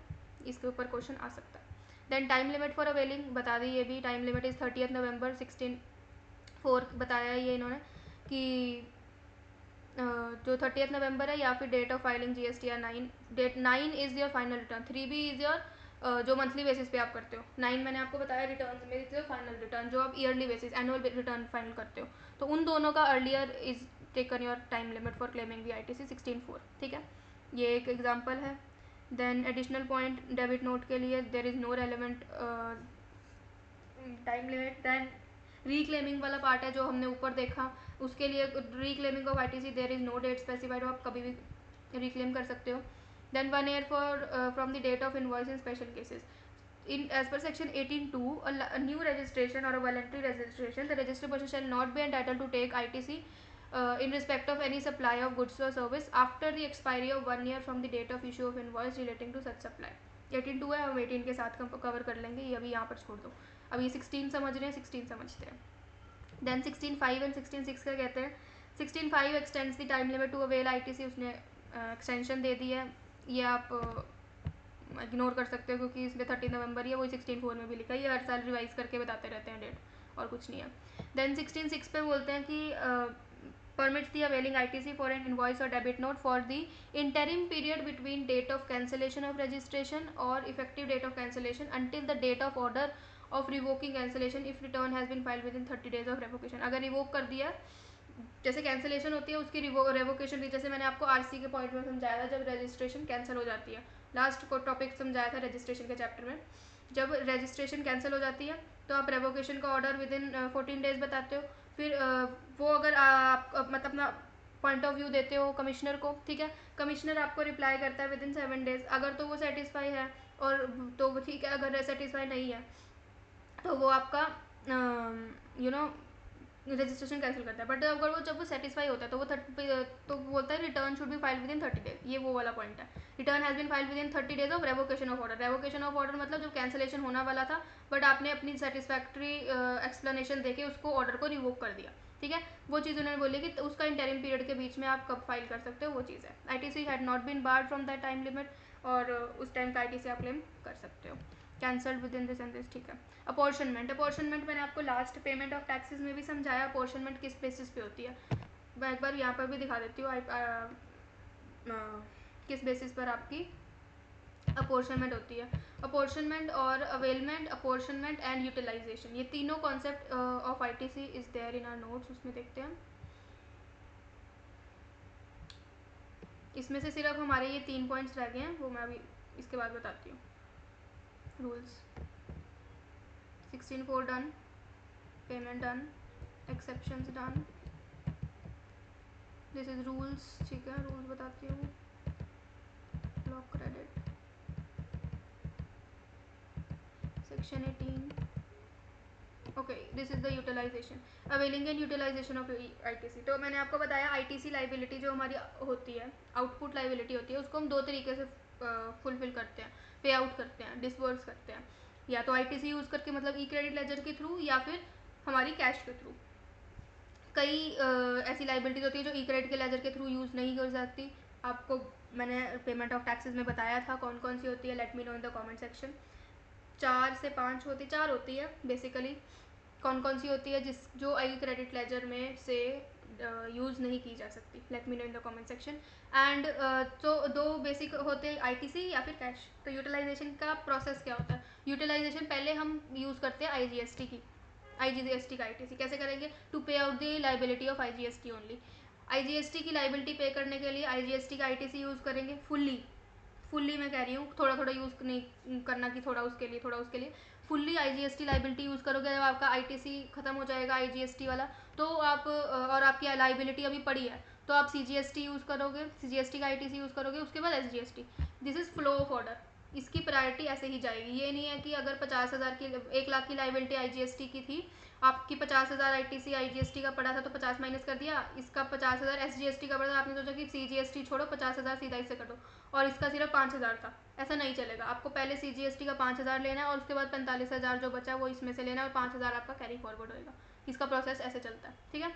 Speaker 1: इसके ऊपर क्वेश्चन आ सकता है। Then time limit for availing बता दी, ये भी टाइम लिमिट इज़ 30th नवंबर 16(4) बताया ये इन्होंने कि जो 30th नवंबर है, या फिर date of filing GSTR 9, date 9 is your final return, 3B is your जो मंथली बेसिस पे आप करते हो, 9 मैंने आपको बताया रिटर्न में इज़ योर फाइनल रिटर्न, जो आप yearly basis annual return final करते हो, तो उन दोनों का earlier is taken your time limit for claiming the ITC 16(4). ठीक है, ये एक एग्जाम्पल है। Then additional point debit note के लिए there is no relevant time limit. Then reclaiming वाला पार्ट है जो हमने ऊपर देखा, उसके लिए reclaiming of ITC there is no date specified, आप कभी भी रिक्लेम कर सकते हो। Then 1 year for from the date of invoice in special cases. In as per section 18(2), a new registration or a voluntary registration, the registered person shall not be entitled to take ITC in respect of any supply of goods or service after the expiry of 1 year from the date of issue of invoice relating to such supply। 18(2) है, हम 18 के साथ कवर कर लेंगे, ये अभी यहाँ पर छोड़ दो। अभी 16 समझ रहे हैं, 16 समझते हैं। देन 16(5) एंड 16(6) का कहते हैं 16(5) extends the time limit to avail ITC, उसने एक्सटेंशन दे दी है, ये आप इग्नोर कर सकते हो क्योंकि इसमें 30 नवंबर ही है, वही 16(4) में भी लिखा है, ये हर साल रिवाइज करके बताते रहते हैं डेट, और कुछ नहीं है। देन 16(6) पे बोलते हैं कि permits the availing ITC for an invoice or debit note for the interim period between date of cancellation of registration or effective date of cancellation until the date of order of revoking cancellation if return has been filed within 30 days of revocation। अगर रिवोक कर दिया, जैसे कैंसिलेशन होती है उसकी रेवोकेशन भी, जैसे मैंने आपको आरसी के पॉइंट में समझाया था, जब रजिस्ट्रेशन कैंसिल हो जाती है, लास्ट को टॉपिक समझाया था रजिस्ट्रेशन के चैप्टर में, जब रजिस्ट्रेशन कैंसिल हो जाती है तो आप रेवोकेशन का ऑर्डर विद इन 14 डेज बताते हो, फिर वो अगर आप मतलब अपना पॉइंट ऑफ व्यू देते हो कमिश्नर को, ठीक है, कमिश्नर आपको रिप्लाई करता है विद इन 7 डेज, अगर तो वो सेटिस्फाई है और तो वो ठीक है, अगर सेटिस्फाई नहीं है तो वो आपका रजिस्ट्रेशन कैंसिल करता है। बट अगर वो जब वो सेटिस्फाई होता है तो वो तो बोलता है return should be file within 30 days, ये वो वाला पॉइंट है। Return has been file within 30 days of revocation of order. Revocation of order मतलब जो कैंसिलेशन होना वाला था बट आपने अपनी सेटिस्फैक्ट्री एक्सप्लेनेशन देके उसको ऑर्डर को रिवोक कर दिया, ठीक है, वो चीज़ उन्होंने बोली कि उसका इंटरिम पीरियड के बीच में आप कब फाइल कर सकते हो, वो चीज़ है। ITC had not been barred from that time limit, और उस टाइम का ITC आप क्लेम कर सकते हो, cancelled with in this and this, ठीक है। अपॉर्शनमेंट, अपॉर्शनमेंट मैंने आपको लास्ट पेमेंट ऑफ टैक्सेस में भी समझाया, अपॉर्शनमेंट किस बेसिस पे होती है, मैं एक बार यहाँ पर भी दिखा देती हूँ किस बेसिस पर आपकी अपॉर्शनमेंट होती है। अपॉर्शनमेंट और अवेलमेंट, अपॉर्शनमेंट एंड यूटिलाइजेशन, ये तीनों concept of ITC is there in our notes, उसमें देखते हैं। इसमें से सिर्फ हमारे ये 3 पॉइंट्स रह गए हैं, वो मैं अभी इसके बाद बताती हूँ। Rules 16(4) done, payment done, exceptions done, this is rules, ठीक है, रूल्स बताती हूँ। Block credit section 18, okay, this is the utilization, availing and utilization of ITC। तो मैंने आपको बताया ITC लाइबिलिटी जो हमारी होती है, आउटपुट लाइबिलिटी होती है, उसको हम दो तरीके से फुलफिल करते हैं, पे आउट करते हैं, डिसबर्स करते हैं, या तो ITC यूज़ करके मतलब ई क्रेडिट लेजर के थ्रू, या फिर हमारी कैश के थ्रू। कई ऐसी लाइबिलिटीज होती है जो ई क्रेडिट के लेजर के थ्रू यूज़ नहीं कर सकती, आपको मैंने पेमेंट ऑफ टैक्सेस में बताया था कौन कौन सी होती है, let me know in the comment section. 4 से 5 होती, 4 होती है बेसिकली, कौन कौन सी होती है जिस जो ई क्रेडिट लेजर में से यूज़ नहीं की जा सकती। Late me know in the comment section. And तो दो बेसिक होते हैं, आईटीसी या फिर कैश। तो यूटिलाइजेशन का प्रोसेस क्या होता है? यूटिलाइजेशन पहले हम यूज़ करते हैं आईजीएसटी की, आईजीएसटी का आईटीसी कैसे करेंगे? टू पे out the liability of IGST only. IGST की लाइबिलिटी पे करने के लिए आईजीएसटी का आईटीसी यूज़ करेंगे फुल्ली मैं कह रही हूँ, थोड़ा थोड़ा यूज़ नहीं करना कि थोड़ा उसके लिए थोड़ा उसके लिए। फुल्ली आईजीएसटी लाइबिलिटी यूज़ करोगे जब आपका आईटीसी खत्म हो जाएगा आईजीएसटी वाला, तो आप और आपकी लाइबिलिटी अभी पड़ी है तो आप सीजीएसटी यूज़ करोगे, सीजीएसटी का आईटीसी यूज़ करोगे, उसके बाद SGST. This is flow of order. इसकी प्रायोरिटी ऐसे ही जाएगी। ये नहीं है कि अगर 50,000 की 1 लाख की लाइबिलिटी आईजीएसटी की थी, आपकी 50,000 आईटीसी आईजीएसटी का पड़ा था तो 50 माइनस कर दिया, इसका 50,000 एसजीएसटी का पड़ा था, आपने सोचा कि सीजीएसटी छोड़ो 50,000 सीधा इससे कटो, और इसका सिर्फ 5,000 था। ऐसा नहीं चलेगा। आपको पहले सीजीएसटी का 5,000 लेना है और उसके बाद 45,000 जो बचा वो इसमें से लेना है और 5,000 आपका कैरी फॉरवर्ड होएगा। इसका प्रोसेस ऐसे चलता है, ठीक है।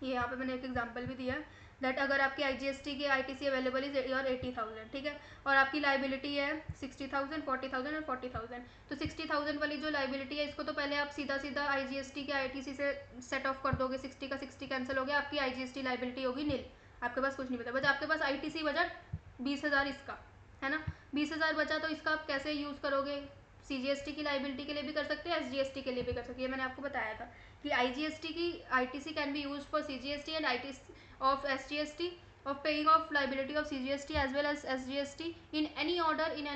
Speaker 1: ये यहाँ पे मैंने एक एग्जांपल भी दिया है दैट अगर आपकी आईजीएसटी की आईटीसी अवेलेबल इज योर 80,000, ठीक है, और आपकी लाइबिलिटी है 60,000, 40,000 और 40,000। तो 60,000 वाली जो लाइबिलिटी है इसको तो पहले आप सीधा सीधा आईजीएसटी के आईटीसी से सेट ऑफ कर दोगे, 60 का 60 कैंसिल हो गया, आपकी आईजीएसटी लाइबिलिटी होगी नील, आपके पास कुछ नहीं बचा। बचा आपके पास आईटीसी बचा 20,000 इसका, है ना। 20,000 बचा तो इसका आप कैसे यूज़ करोगे? सीजीएसटी की लाइबिलिटी के लिए भी कर सकते हैं, एसजीएसटी के लिए भी कर सकते हैं। ये मैंने आपको बताया था कि आईजीएसटी की ITC can be use for CGST and ITC of SGST of paying off liability of CGST as well as SGST in any order in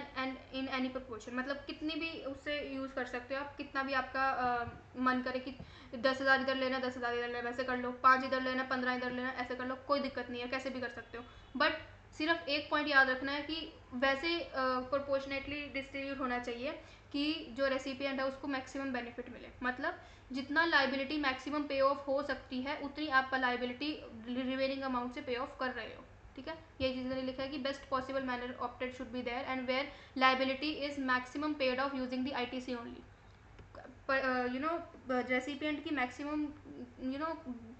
Speaker 1: in any proportion। मतलब कितनी भी उससे यूज़ कर सकते हो आप, कितना भी आपका मन करे कि 10,000 इधर लेना 10,000 इधर लेना वैसे कर लो, 5 इधर लेना 15 इधर लेना ऐसे कर लो, कोई दिक्कत नहीं है, कैसे भी कर सकते हो। बट सिर्फ एक पॉइंट याद रखना है कि वैसे प्रोपोर्शनेटली डिस्ट्रीब्यूट होना चाहिए कि जो रेसिपिएंट है उसको मैक्सिमम बेनिफिट मिले। मतलब जितना लाइबिलिटी मैक्सिमम पे ऑफ हो सकती है उतनी आप लाइबिलिटी रिमेनिंग अमाउंट से पे ऑफ कर रहे हो, ठीक है। ये चीज़ मैंने लिखा है कि best possible manner opted should be there and where liability is maximum paid off using the ITC only. You know recipient की मैक्सिमम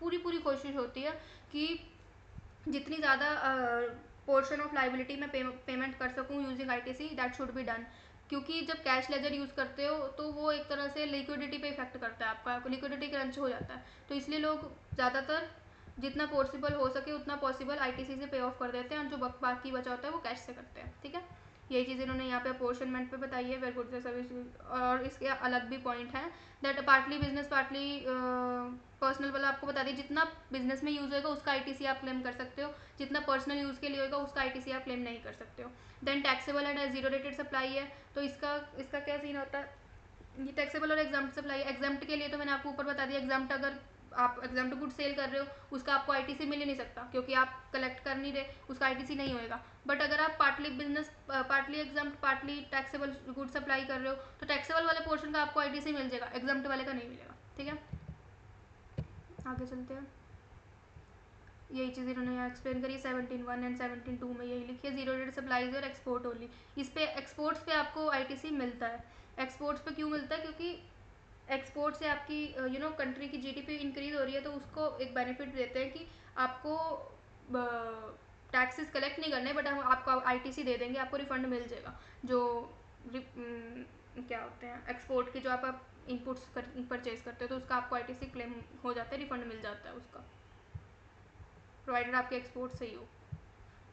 Speaker 1: पूरी कोशिश होती है कि जितनी ज़्यादा पोर्शन ऑफ लाइबिलिटी में पेमेंट कर सकूँ using ITC, that should be done. क्योंकि जब कैश लेजर यूज़ करते हो तो वो एक तरह से लिक्विडिटी पे इफेक्ट करता है, आपका लिक्विडिटी क्रंच हो जाता है, तो इसलिए लोग ज़्यादातर जितना पॉसिबल हो सके उतना पॉसिबल आईटीसी से पे ऑफ कर देते हैं और जो बाकी बचा होता है वो कैश से करते हैं, ठीक है। यही चीज़ इन्होंने यहाँ पे अपोर्शनमेंट पे बताई है, वेयर गुड्स एंड सर्विस। और इसके अलग भी पॉइंट हैं that partly business partly personal वाला आपको बता दी, जितना बिजनेस में यूज़ होगा उसका आईटीसी आप क्लेम कर सकते हो, जितना पर्सनल यूज़ के लिए होगा उसका आईटीसी आप क्लेम नहीं कर सकते हो। Then taxable and zero rated supply है, तो इसका क्या सीन होता है? ये टैक्सेबल और एग्जाम्प्ट सप्लाई। एग्जाम्प्ट के लिए तो मैंने आपको ऊपर बता दिया, एग्जाम्प्ट अगर आप एग्जाम्प्ट गुड सेल कर रहे हो उसका आपको आईटीसी मिल ही नहीं सकता क्योंकि आप कलेक्ट कर नहीं रहे, उसका आईटीसी नहीं होएगा। बट अगर आप partly business partly exempt partly taxable good supply कर रहे हो तो टैक्सेबल वाले पोर्शन का आपको आईटीसी मिल जाएगा, एग्जाम्प्ट वाले का नहीं मिलेगा, ठीक है। आगे चलते हैं। यही चीज़ इन्होंने यहाँ एक्सप्लेन करी 17(1) एंड 17(2) में यही लिखी है, जीरो रेट सप्लाईज और एक्सपोर्ट ओनली। इस पे एक्सपोर्ट्स पे आपको आईटीसी मिलता है। एक्सपोर्ट्स पे क्यों मिलता है? क्योंकि एक्सपोर्ट से आपकी कंट्री की जीडीपी इंक्रीज हो रही है, तो उसको एक बेनिफिट देते हैं कि आपको टैक्सेस कलेक्ट नहीं करने बट हम आपको आईटीसी दे देंगे, आपको रिफंड मिल जाएगा। जो क्या होते हैं एक्सपोर्ट की जो आप इनपुट्स परचेज करते हो तो उसका आपको आईटीसी क्लेम हो जाता है, रिफंड मिल जाता है उसका, प्रोवाइडेड आपके एक्सपोर्ट सही हो।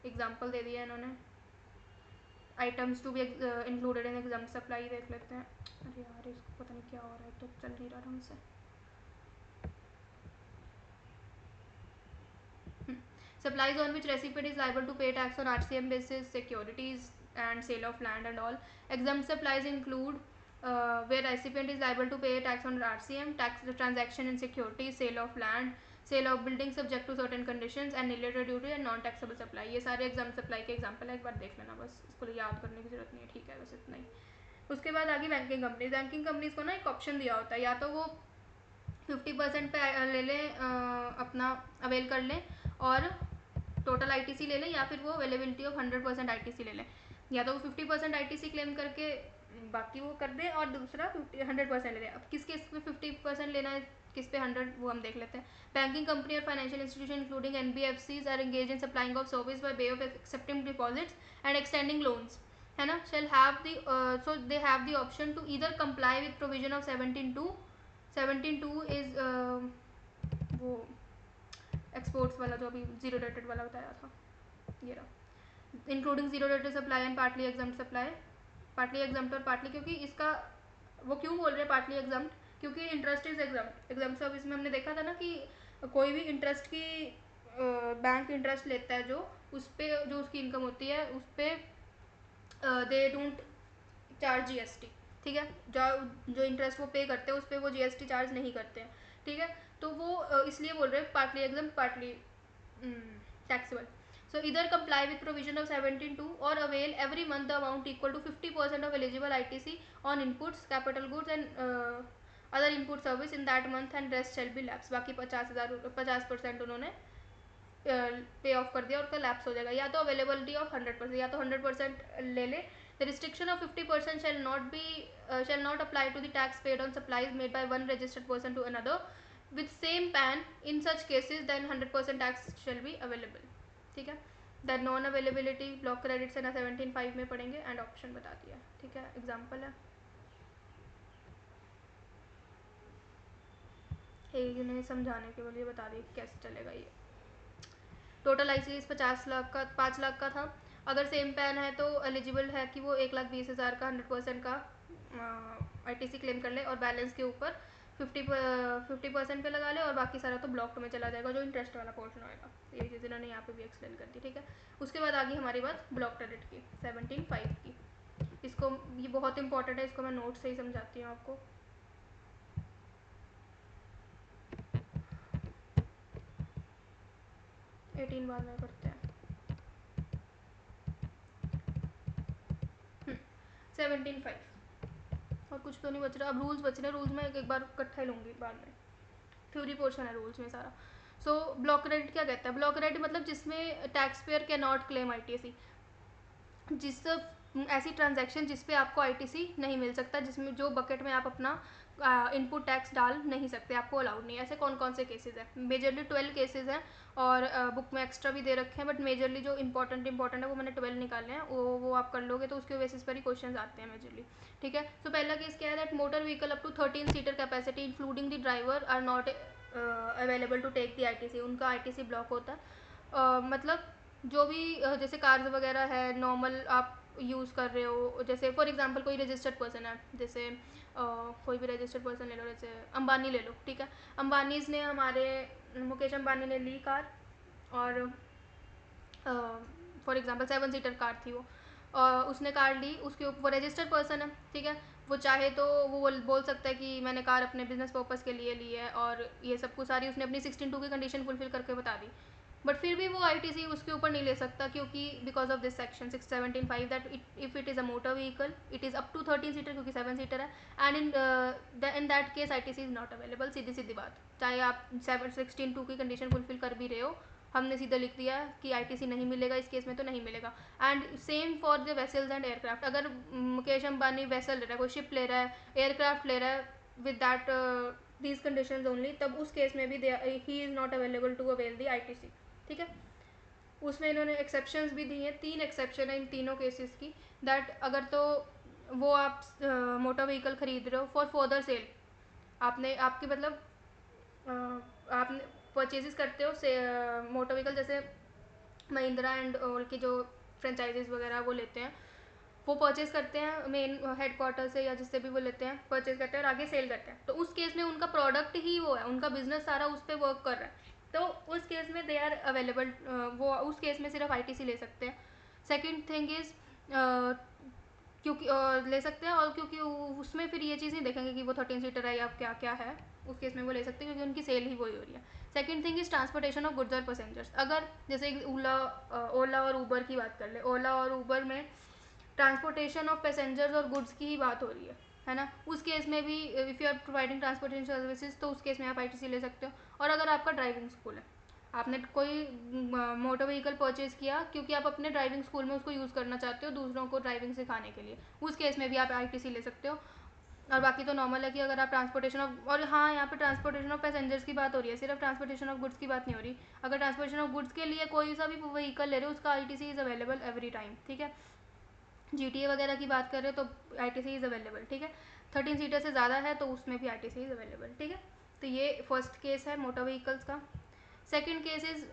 Speaker 1: एग्जाम्पल दे दिया इन्होंने, items to be included in exempt supply देख लेते हैं। अरे यार इसको पता नहीं क्या हो रहा है, तो चल नहीं रहा ढंग से। Supplies on which recipient is liable to pay tax on RCM basis, securities and sale of land and all. Exempt supplies include where recipient is liable to pay tax on RCM, tax transaction in securities, sale of land, sale of building subject to certain conditions and related duty and non taxable supply। ये सारे एग्जाम सप्लाई के एग्जाम्पल है, एक बार देख लेना बस, इसको याद करने की जरूरत नहीं है, ठीक है बस इतना ही। उसके बाद आगे बैंकिंग कंपनी। बैंकिंग कंपनीज को ना एक ऑप्शन दिया होता है, या तो वो 50% पे ले लें अपना अवेल कर लें और टोटल आईटीसी ले लें, या फिर वो अवेलेबिलिटी ऑफ 100% आईटीसी ले लें। या तो वो 50% आईटीसी क्लेम करके बाकी वो कर दें और दूसरा 100% ले लें। अब किस किस पे 50% लेना है, किस पे 100, वो हम देख लेते हैं। बैंकिंग कंपनी और financial institution including NBFCs are engage in supplying of service by way of accepting deposits and extending loans, है ना। Shall have the so they have the option to either comply with provision of 17(2). 17(2) is वो एक्सपोर्ट्स वाला जो अभी जीरो रेटेड वाला बताया था, ये रहा। Including zero rated supply and partly exempt supply, partly exempt और पार्टली, क्योंकि इसका वो क्यों बोल रहे हैं पार्टली एग्जाम्प्ट, क्योंकि interest is exempt. Exempt service में हमने देखा था ना कि कोई भी इंटरेस्ट की बैंक इंटरेस्ट लेता है जो उस पर जो उसकी इनकम होती है उस पर दे डोंट चार्ज जीएसटी, ठीक है। जो इंटरेस्ट वो पे करते हैं उस पर वो जीएसटी चार्ज नहीं करते हैं, ठीक है। तो वो इसलिए बोल रहे हैं partly exempt partly taxable. So either comply with provision of 17(2) or avail every month the amount equal to 50% of eligible ITC on inputs, capital goods and other input service in that month and rest shall be lapse. बाकी 50% उन्होंने पे ऑफ कर दिया और उसका लैप्स हो जाएगा। या तो अवेलेबिलिटी ऑफ 100%, या तो 100% ले ले। The restriction of 50% shall not apply to the tax paid on supplies made by one registered person to another with same PAN. In such cases then 100% tax shall be available, ठीक है। The non availability block credit से ना 17(5) में पढ़ेंगे एंड ऑप्शन बता दिया, ठीक है। एग्जाम्पल है, इन्हें समझाने के लिए बता दी कैसे चलेगा ये। टोटल आईसीएस 5 लाख का था। अगर सेम पैन है तो एलिजिबल है कि वो 1,20,000 का 100% का आईटीसी क्लेम कर ले और बैलेंस के ऊपर 50% पे लगा ले और बाकी सारा तो ब्लॉक में चला जाएगा जो इंटरेस्ट वाला पोर्शन होएगा। ये चीज़ इन्होंने यहाँ पे भी एक्सप्लेन कर दी, ठीक है। उसके बाद आ गई हमारी बात ब्लॉक क्रेडिट की 17(5) की। इसको ये बहुत इंपॉर्टेंट है, इसको मैं नोट से ही समझाती हूँ आपको। 18 बाद में करते हैं। 17(5) और कुछ तो नहीं बच रहा। अब रूल्स बच रहे हैं, रूल्स में एक बार इकट्ठा ही लूँगी बाद में, थ्योरी पोर्शन है रूल्स में सारा। सो ब्लॉक क्रेडिट क्या कहता है? ब्लॉक क्रेडिट मतलब जिसमें tax payer can not claim ITC, जिस ऐसी ट्रांजैक्शन जिस पे आपको आईटीसी नहीं मिल सकता, जिसमें जो बकेट में आप अपना इनपुट टैक्स डाल नहीं सकते, आपको अलाउड नहीं है। ऐसे कौन कौन से केसेस हैं? मेजरली 12 केसेस हैं और बुक में एक्स्ट्रा भी दे रखे हैं, बट मेजरली जो इंपॉर्टेंट है वो मैंने 12 निकाले हैं। वो आप कर लोगे तो उसके बेसिस पर ही क्वेश्चन आते हैं मेजरली, ठीक है। तो पहला केस क्या है? That motor vehicle up to 13 seater capacity including the driver are not available to take the ITC, उनका आईटीसी ब्लॉक होता है। मतलब जो भी जैसे कार्स वगैरह है नॉर्मल आप यूज़ कर रहे हो, जैसे फॉर एग्जांपल कोई रजिस्टर्ड पर्सन है, जैसे कोई भी रजिस्टर्ड पर्सन ले लो, जैसे अंबानी ले लो, ठीक है। अंबानीज़ ने हमारे मुकेश अंबानी ने ली कार और फॉर एग्जांपल 7 सीटर कार थी वो, उसने कार ली, उसके ऊपर वो रजिस्टर्ड पर्सन है, ठीक है। वो चाहे तो वो बोल सकता है कि मैंने कार अपने बिजनेस पर्पज़ के लिए ली है और ये सब कुछ सारी उसने अपनी 16(2) की कंडीशन फुलफिल करके बता दी, बट फिर भी वो आईटीसी उसके ऊपर नहीं ले सकता क्योंकि because of this section 17(5) that if it is a motor vehicle it is up to 13 seater, क्योंकि 7 सीटर है, and in that case ITC is not available. सीधी सीधी बात, चाहे आप 16(2) की कंडीशन फुलफिल कर भी रहे हो, हमने सीधा लिख दिया कि आईटीसी नहीं मिलेगा इस केस में, तो नहीं मिलेगा। And same for the vessels and aircraft. अगर मुकेश अंबानी वेसल ले रहा है, कोई शिप ले रहा है, एयरक्राफ्ट ले रहा है with that these conditions only, तब उस केस में भी he is not available to avail the ITC, ठीक है। उसमें इन्होंने एक्सेप्शंस भी दी हैं, 3 एक्सेप्शन है इन तीनों केसेस की। दैट अगर तो वो आप मोटर व्हीकल खरीद रहे हो फॉर फर्दर सेल, आपने आपकी मतलब आपने परचेजेस करते हो से मोटर व्हीकल, जैसे महिंद्रा एंड और की जो फ्रेंचाइजीज वगैरह वो लेते हैं, वो परचेज करते हैं मेन हेडक्वार्टर से या जिससे भी वो लेते हैं, परचेज करते हैं और आगे सेल करते हैं। तो उस केस में उनका प्रोडक्ट ही वो है, उनका बिजनेस सारा उस पर वर्क कर रहा है, तो उस केस में दे आर अवेलेबल, वो उस केस में सिर्फ आईटीसी ले सकते हैं। सेकंड थिंग इज़ क्योंकि ले सकते हैं, और क्योंकि उसमें फिर ये चीज़ नहीं देखेंगे कि वो 13 सीटर है या क्या क्या है, उस केस में वो ले सकते हैं क्योंकि उनकी सेल ही वही हो रही है। Second thing is transportation of goods और पैसेंजर्स। अगर जैसे ओला और ऊबर की बात कर ले, ओला और ऊबर में ट्रांसपोर्टेशन ऑफ पैसेंजर्स और गुड्स की ही बात हो रही है ना, उस केस में भी if you are providing transportation services तो उस केस में आप आईटीसी ले सकते हो। और अगर आपका ड्राइविंग स्कूल है, आपने कोई मोटर व्हीकल परचेज़ किया क्योंकि आप अपने ड्राइविंग स्कूल में उसको यूज़ करना चाहते हो दूसरों को ड्राइविंग सिखाने के लिए, उस केस में भी आप आईटीसी ले सकते हो। और बाकी तो नॉर्मल है कि अगर आप ट्रांसपोर्टेशन ऑफ, और हाँ यहाँ पे ट्रांसपोर्टेशन ऑफ पैसेंजर्स की बात हो रही है, सिर्फ ट्रांसपोर्टेशन ऑफ गुड्स की बात नहीं हो रही। अगर ट्रांसपोर्टेशन ऑफ गुड्स के लिए कोई सा भी व्हीकल ले रहे हो उसका ITC is available every time, ठीक है। जीटीए वगैरह की बात करें तो आईटीसी इज़ अवेलेबल, ठीक है। 13 सीटर से ज़्यादा है तो उसमें भी आईटीसी इज़ अवेलेबल, ठीक है। तो ये फर्स्ट केस है मोटर व्हीकल्स का। सेकेंड केस इज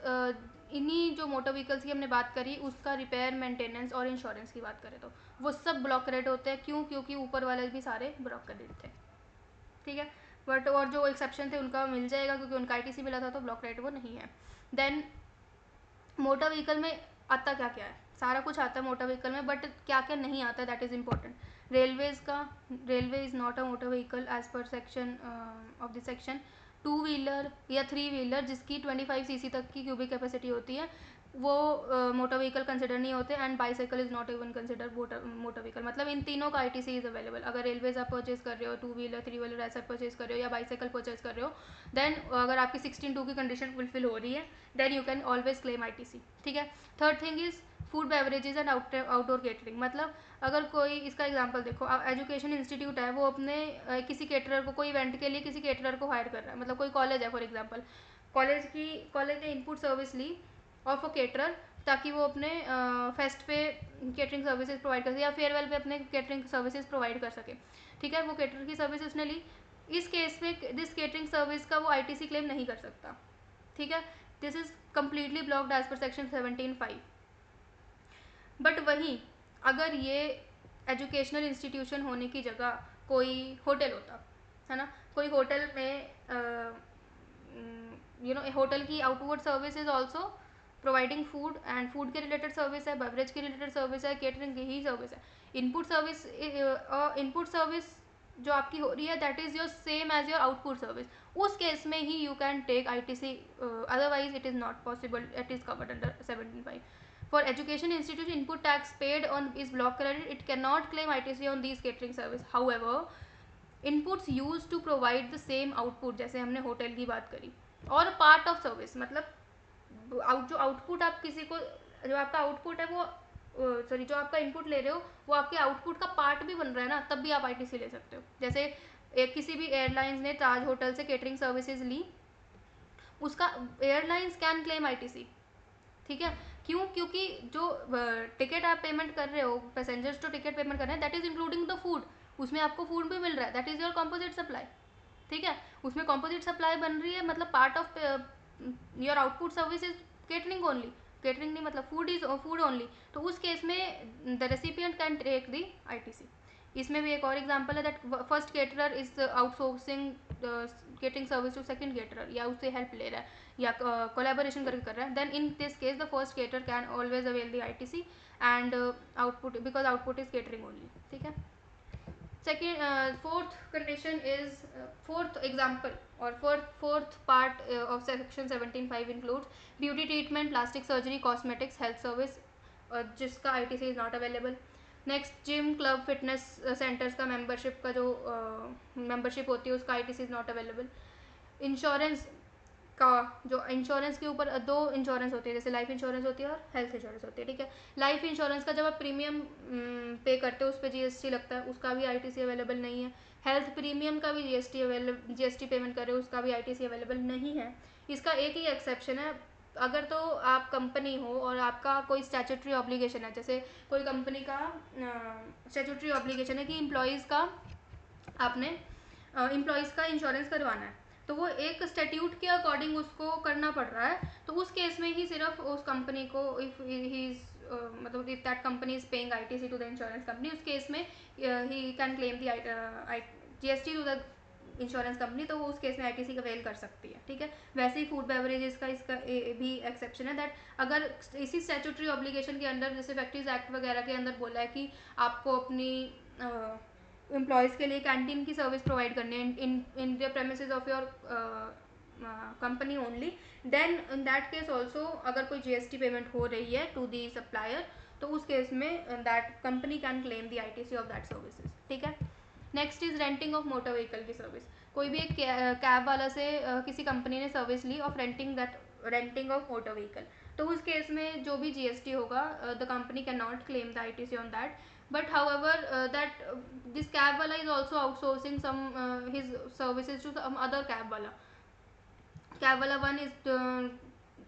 Speaker 1: इन्हीं जो मोटर व्हीकल्स की हमने बात करी उसका रिपेयर, मेंटेनेंस और इंश्योरेंस की बात करें तो वो सब ब्लॉक क्रेडिट होते हैं। क्यों? क्योंकि ऊपर वाले भी सारे ब्लॉक क्रेडिट थे, ठीक है। बट और जो एक्सेप्शन थे उनका मिल जाएगा क्योंकि उनका आईटीसी मिला था, तो ब्लॉक क्रेडिट वो नहीं है। देन मोटर व्हीकल में आता क्या क्या है? सारा कुछ आता है मोटर व्हीकल में, बट क्या क्या नहीं आता है, दैट इज़ इम्पोर्टेंट। रेलवेज का, railway is not a motor vehicle as per section of the section. Two wheeler या थ्री व्हीलर जिसकी 25 सीसी तक की क्यूबिक कैपेसिटी होती है वो मोटर व्हीकल कंसिडर नहीं होते। And bicycle is not even consider motor vehicle. मतलब इन तीनों का आईटीसी इज अवेलेबल। अगर रेलवेज आप परचेज कर रहे हो, टू व्हीलर थ्री व्हीलर ऐसा परचेज कर रहे हो या बाईसाइकिल परचेज कर रहे हो, देन अगर आपकी 16(2) की कंडीशन फुलफिल हो रही है then you can always claim ITC, ठीक है। Third thing is food beverages and outdoor catering. मतलब अगर कोई, इसका एग्जांपल देखो, एजुकेशन इंस्टीट्यूट है, वो अपने किसी केटरर को, कोई इवेंट के लिए किसी केटरर को हायर कर रहा है। मतलब कोई कॉलेज है फॉर एग्जांपल, कॉलेज ने इनपुट सर्विस ली ऑफ अ केटरर ताकि वो अपने फेस्ट पे केटरिंग सर्विसेज प्रोवाइड कर सके या फेयरवेल पे अपने केटरिंग सर्विसेज प्रोवाइड कर सके, ठीक है। वो केटरर की सर्विस उसने ली, इस केस में दिस केटरिंग सर्विस का वो आईटीसी क्लेम नहीं कर सकता, ठीक है। This is completely blocked as per section 17(5). But वहीं अगर ये एजुकेशनल इंस्टीट्यूशन होने की जगह कोई होटल होता है ना, कोई होटल में होटल की outward service is also providing food, and food के रिलेटेड सर्विस है, बेवरेज के रिलेटेड सर्विस है, केटरिंग की ही सर्विस है। इनपुट सर्विस जो आपकी हो रही है that is your same as your output service, उस केस में ही you can take ITC, otherwise it is not possible, it is covered under 17(5). For education institution, input tax paid on is block credit. It cannot claim ITC on these catering service. However, inputs used to provide the same output, जैसे हमने होटल की बात करी, और पार्ट ऑफ सर्विस, मतलब जो आउटपुट आप किसी को, जो आपका आउटपुट है वो सॉरी जो आपका इनपुट ले रहे हो वो आपके आउटपुट का पार्ट भी बन रहा है ना, तब भी आप आईटीसी ले सकते हो। जैसे किसी भी एयरलाइंस ने ताज होटल से केटरिंग सर्विसेज ली, उसका एयरलाइंस कैन क्लेम आईटीसी, ठीक है। क्यों? क्योंकि जो टिकट आप पेमेंट कर रहे हो, पैसेंजर्स जो टिकट पेमेंट कर रहे हैं that is including the food, उसमें आपको फूड भी मिल रहा है, that is your composite supply, ठीक है। उसमें कॉम्पोजिट सप्लाई बन रही है, मतलब part of your output service is catering only, catering नहीं मतलब फूड इज फूड ओनली, तो उस केस में the recipient can take the ITC. इसमें भी एक और एग्जांपल है that first caterer is outsourcing catering service to second caterer, या उससे हेल्प ले रहा है या कोलैबोरेशन करके कर रहा है, then in this case the first caterer can always avail the ITC and output, because output is catering only, ठीक है। Second fourth condition is fourth example और fourth part of section 17(5) includes beauty treatment, plastic surgery, cosmetics, health service जिसका ITC is not available. Next gym, club, fitness centres का मेंबरशिप का जो मेंबरशिप होती है उसका ITC is not available. Insurance का, जो इंश्योरेंस के ऊपर दो इंश्योरेंस होती है, जैसे लाइफ इंश्योरेंस होती है और हेल्थ इंश्योरेंस होती है, ठीक है। लाइफ इंश्योरेंस का जब आप प्रीमियम पे करते हो उस पर जीएसटी लगता है, उसका भी आईटीसी अवेलेबल नहीं है। हेल्थ प्रीमियम का भी जीएसटी पेमेंट कर रहे हो उसका भी आईटीसी अवेलेबल नहीं है। इसका एक ही एक्सेप्शन है, अगर तो आप कंपनी हो और आपका कोई स्टैट्यूटरी ऑब्लिगेशन है, जैसे कोई कंपनी का स्टैट्यूटरी ऑब्लिगेशन है कि इम्प्लॉयज़ का आपने इम्प्लॉयज़ का इंश्योरेंस करवाना है, तो वो एक स्टैट्यूट के अकॉर्डिंग उसको करना पड़ रहा है, तो उस केस में ही सिर्फ उस कंपनी को, इफ़ ही इज़ मतलब if that company is paying ITC to the insurance company, उस केस में he can claim the GST to the insurance company, तो वो उस केस में आईटीसी का अवेल कर सकती है, ठीक है। वैसे ही फूड बेवरेजेस का इसका भी एक्सेप्शन है, दैट अगर इसी स्टैट्यूटरी ऑब्लिगेशन के अंदर, जैसे फैक्ट्रीज एक्ट वगैरह के अंदर बोला है कि आपको अपनी एम्प्लॉयज़ के लिए कैंटीन की सर्विस प्रोवाइड करनी है in the premises of your company only, then in that case also अगर कोई जीएसटी पेमेंट हो रही है टू दी सप्लायर, तो उस केस में that company can claim the ITC of that services, ठीक है। Next is renting of motor vehicle की सर्विस। कोई भी एक कैब वाला से किसी कंपनी ने सर्विस ली of renting of motor vehicle, तो उस केस में जो भी जीएसटी होगा the company can not claim the ITC on that. But however, that this cab wala is also outsourcing some his services to some other cab wala. Cab wala one is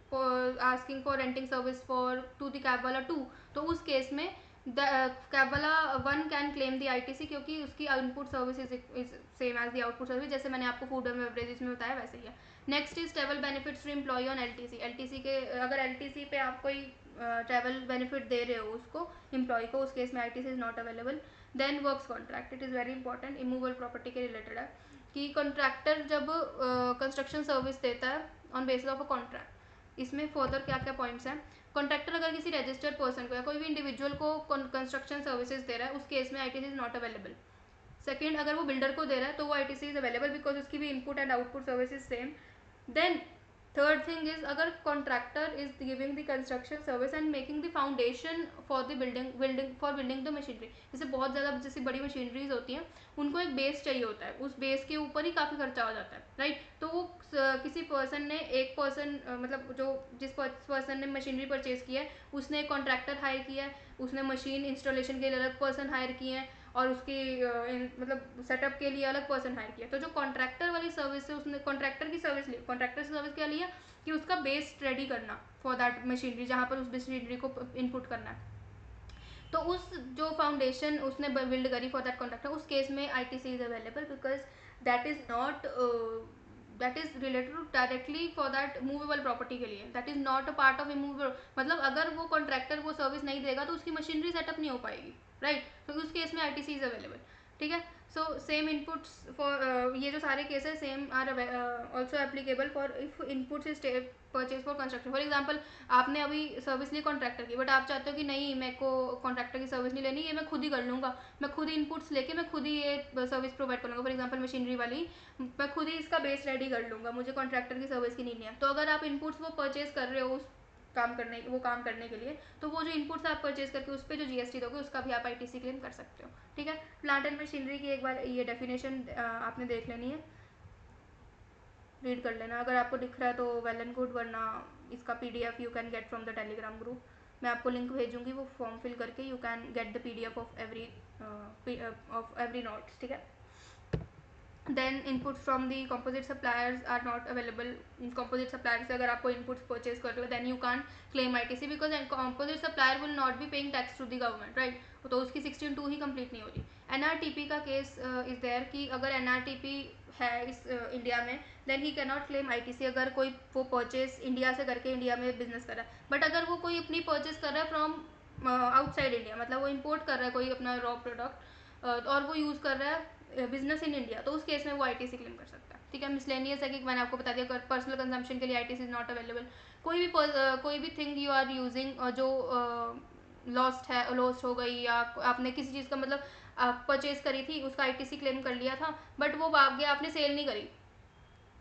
Speaker 1: for asking for renting service for to the cab wala 2, तो उस केस में कैब वाला one can claim the ITC क्योंकि उसकी input service is same as the output service, जैसे मैंने आपको फूड एंड बेवरेजेस में बताया वैसे ही है। Next is travel benefits to employ on LTC. LTC के अगर एलटीसी पे आप कोई ट्रैवल बेनिफिट दे रहे हो उसको एम्प्लॉय को, उस केस में ITC is not available. Then works contract, it is very important, immovable property के रिलेटेड है कि कॉन्ट्रैक्टर जब कंस्ट्रक्शन सर्विस देता है on basis of a contract, इसमें फर्दर क्या क्या पॉइंट्स हैं। कॉन्ट्रैक्टर अगर किसी रजिस्टर्ड पर्सन को या कोई भी इंडिविजुअल को कंस्ट्रक्शन सर्विसेज दे रहा है, उस केस में ITC is not available. Second, अगर वो बिल्डर को दे रहा है तो वो आईटीसी इज अवेलेबल बिकॉज उसकी भी input and output service is same. Then third thing is अगर contractor is giving the construction service and making the foundation for the building the machinery, जैसे बहुत ज़्यादा जैसे बड़ी मशीनरीज होती हैं उनको एक बेस चाहिए होता है, उस बेस के ऊपर ही काफ़ी खर्चा हो जाता है, राइट। तो वो किसी पर्सन ने एक पर्सन मतलब जो जिस पर्सन ने मशीनरी परचेज की है उसने एक कॉन्ट्रैक्टर हायर किया है, उसने मशीन इंस्टॉलेशन के लिए अलग पर्सन हायर किए हैं और उसकी मतलब सेटअप के लिए अलग पर्सन हायर किया। तो जो कॉन्ट्रैक्टर वाली सर्विस है उसने कॉन्ट्रैक्टर की सर्विस ली, कॉन्ट्रैक्टर की सर्विस क्या लिया कि उसका बेस रेडी करना फॉर दैट मशीनरी जहाँ पर उस मशीनरी को इनपुट करना है। तो उस जो फाउंडेशन उसने बिल्ड करी फॉर दैट कॉन्ट्रैक्टर, उस केस में ITC is available because that is not that is related directly for that movable property के लिए, that is not a part of immovable. मतलब अगर वो कॉन्ट्रैक्टर वो सर्विस नहीं देगा तो उसकी मशीनरी सेटअप नहीं हो पाएगी, राइट। तो उस केस में आईटीसी इज अवेलेबल, ठीक है। सो सेम इनपुट्स फॉर ये जो सारे cases same are also applicable for if inputs is purchase for construction. For example आपने अभी सर्विस ली कॉन्ट्रैक्टर की, बट आप चाहते हो कि नहीं मेरे को कॉन्ट्रैक्टर की सर्विस नहीं लेनी, ये मैं खुद ही कर लूँगा, मैं खुद ही इनपुट्स लेके मैं खुद ही ये सर्विस प्रोवाइड करूँगा। फॉर एग्जाम्पल मशीनरी वाली मैं खुद ही इसका बेस रेडी कर लूँगा, मुझे कॉन्ट्रैक्टर की सर्विस की नहीं है। तो अगर आप इनपुट्स वो परचेज कर रहे हो उस काम करने के लिए, तो वो जो इनपुट्स आप परचेज करके उस पर जो जीएसटी दोगे उसका भी आप आईटीसी क्लेम कर सकते हो, ठीक है। प्लांट एंड मशीनरी की एक बार ये डेफिनेशन आपने देख लेनी है, रीड कर लेना, अगर आपको दिख रहा है तो वेल एंड गुड, वरना इसका PDF you can get from the Telegram group. मैं आपको लिंक भेजूंगी, वो फॉर्म फिल करके you can get the PDF of every notes, ठीक है। Then inputs from the composite suppliers are not available. Composite supplier से अगर आप कोई इनपुट्स परचेज कर रहे हो then you can claim ITC because composite supplier will not be paying tax to the government, right. तो उसकी 16(2) ही कंप्लीट नहीं होती। एनआरटीपी का केस इज देयर कि अगर एनआरटीपी है इस इंडिया में then he can not claim ITC अगर कोई वो परचेज इंडिया से करके इंडिया में बिजनेस कर रहा है। बट अगर वो कोई अपनी परचेज कर रहा है फ्रॉम आउटसाइड इंडिया, मतलब वो इम्पोर्ट कर रहा है कोई अपना रॉ प्रोडक्ट और वो यूज़ कर रहा है बिजनेस इन इंडिया, तो उस केस में वो आईटीसी क्लेम कर सकता है, ठीक है। मिसलेनियस है कि मैंने आपको बता दिया पर्सनल कंजम्पशन के लिए आईटीसी इज नॉट अवेलेबल। कोई भी थिंग यू आर यूजिंग जो लॉस्ट हो गई या आपने किसी चीज़ का मतलब परचेज करी थी उसका आईटीसी क्लेम कर लिया था बट वो आगे आपने सेल नहीं करी,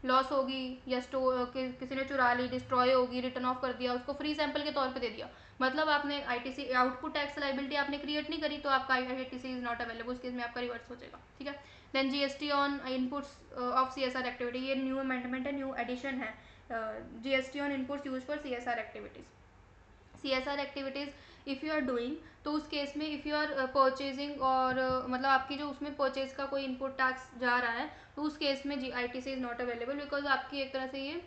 Speaker 1: लॉस होगी या किसी ने चुरा ली, डिस्ट्रॉय होगी, रिटर्न ऑफ कर दिया, उसको फ्री सैंपल के तौर पे दे दिया, मतलब आपने आईटीसी आउटपुट टैक्स लाइबिलिटी आपने क्रिएट नहीं करी तो आपका आईटीसी इज नॉट अवेलेबल, उस केस में आपका रिवर्स हो जाएगा, ठीक है। Then GST on inputs of CSR activity, ये न्यू अमेंडमेंट है, न्यू एडिशन है। GST on inputs use for CSR activities, CSR activities if you are doing, तो उस केस में इफ़ यू आर परचेजिंग और मतलब आपकी जो उसमें परचेज का कोई इनपुट टैक्स जा रहा है तो उस केस में ITC is not available because आपकी एक तरह से ये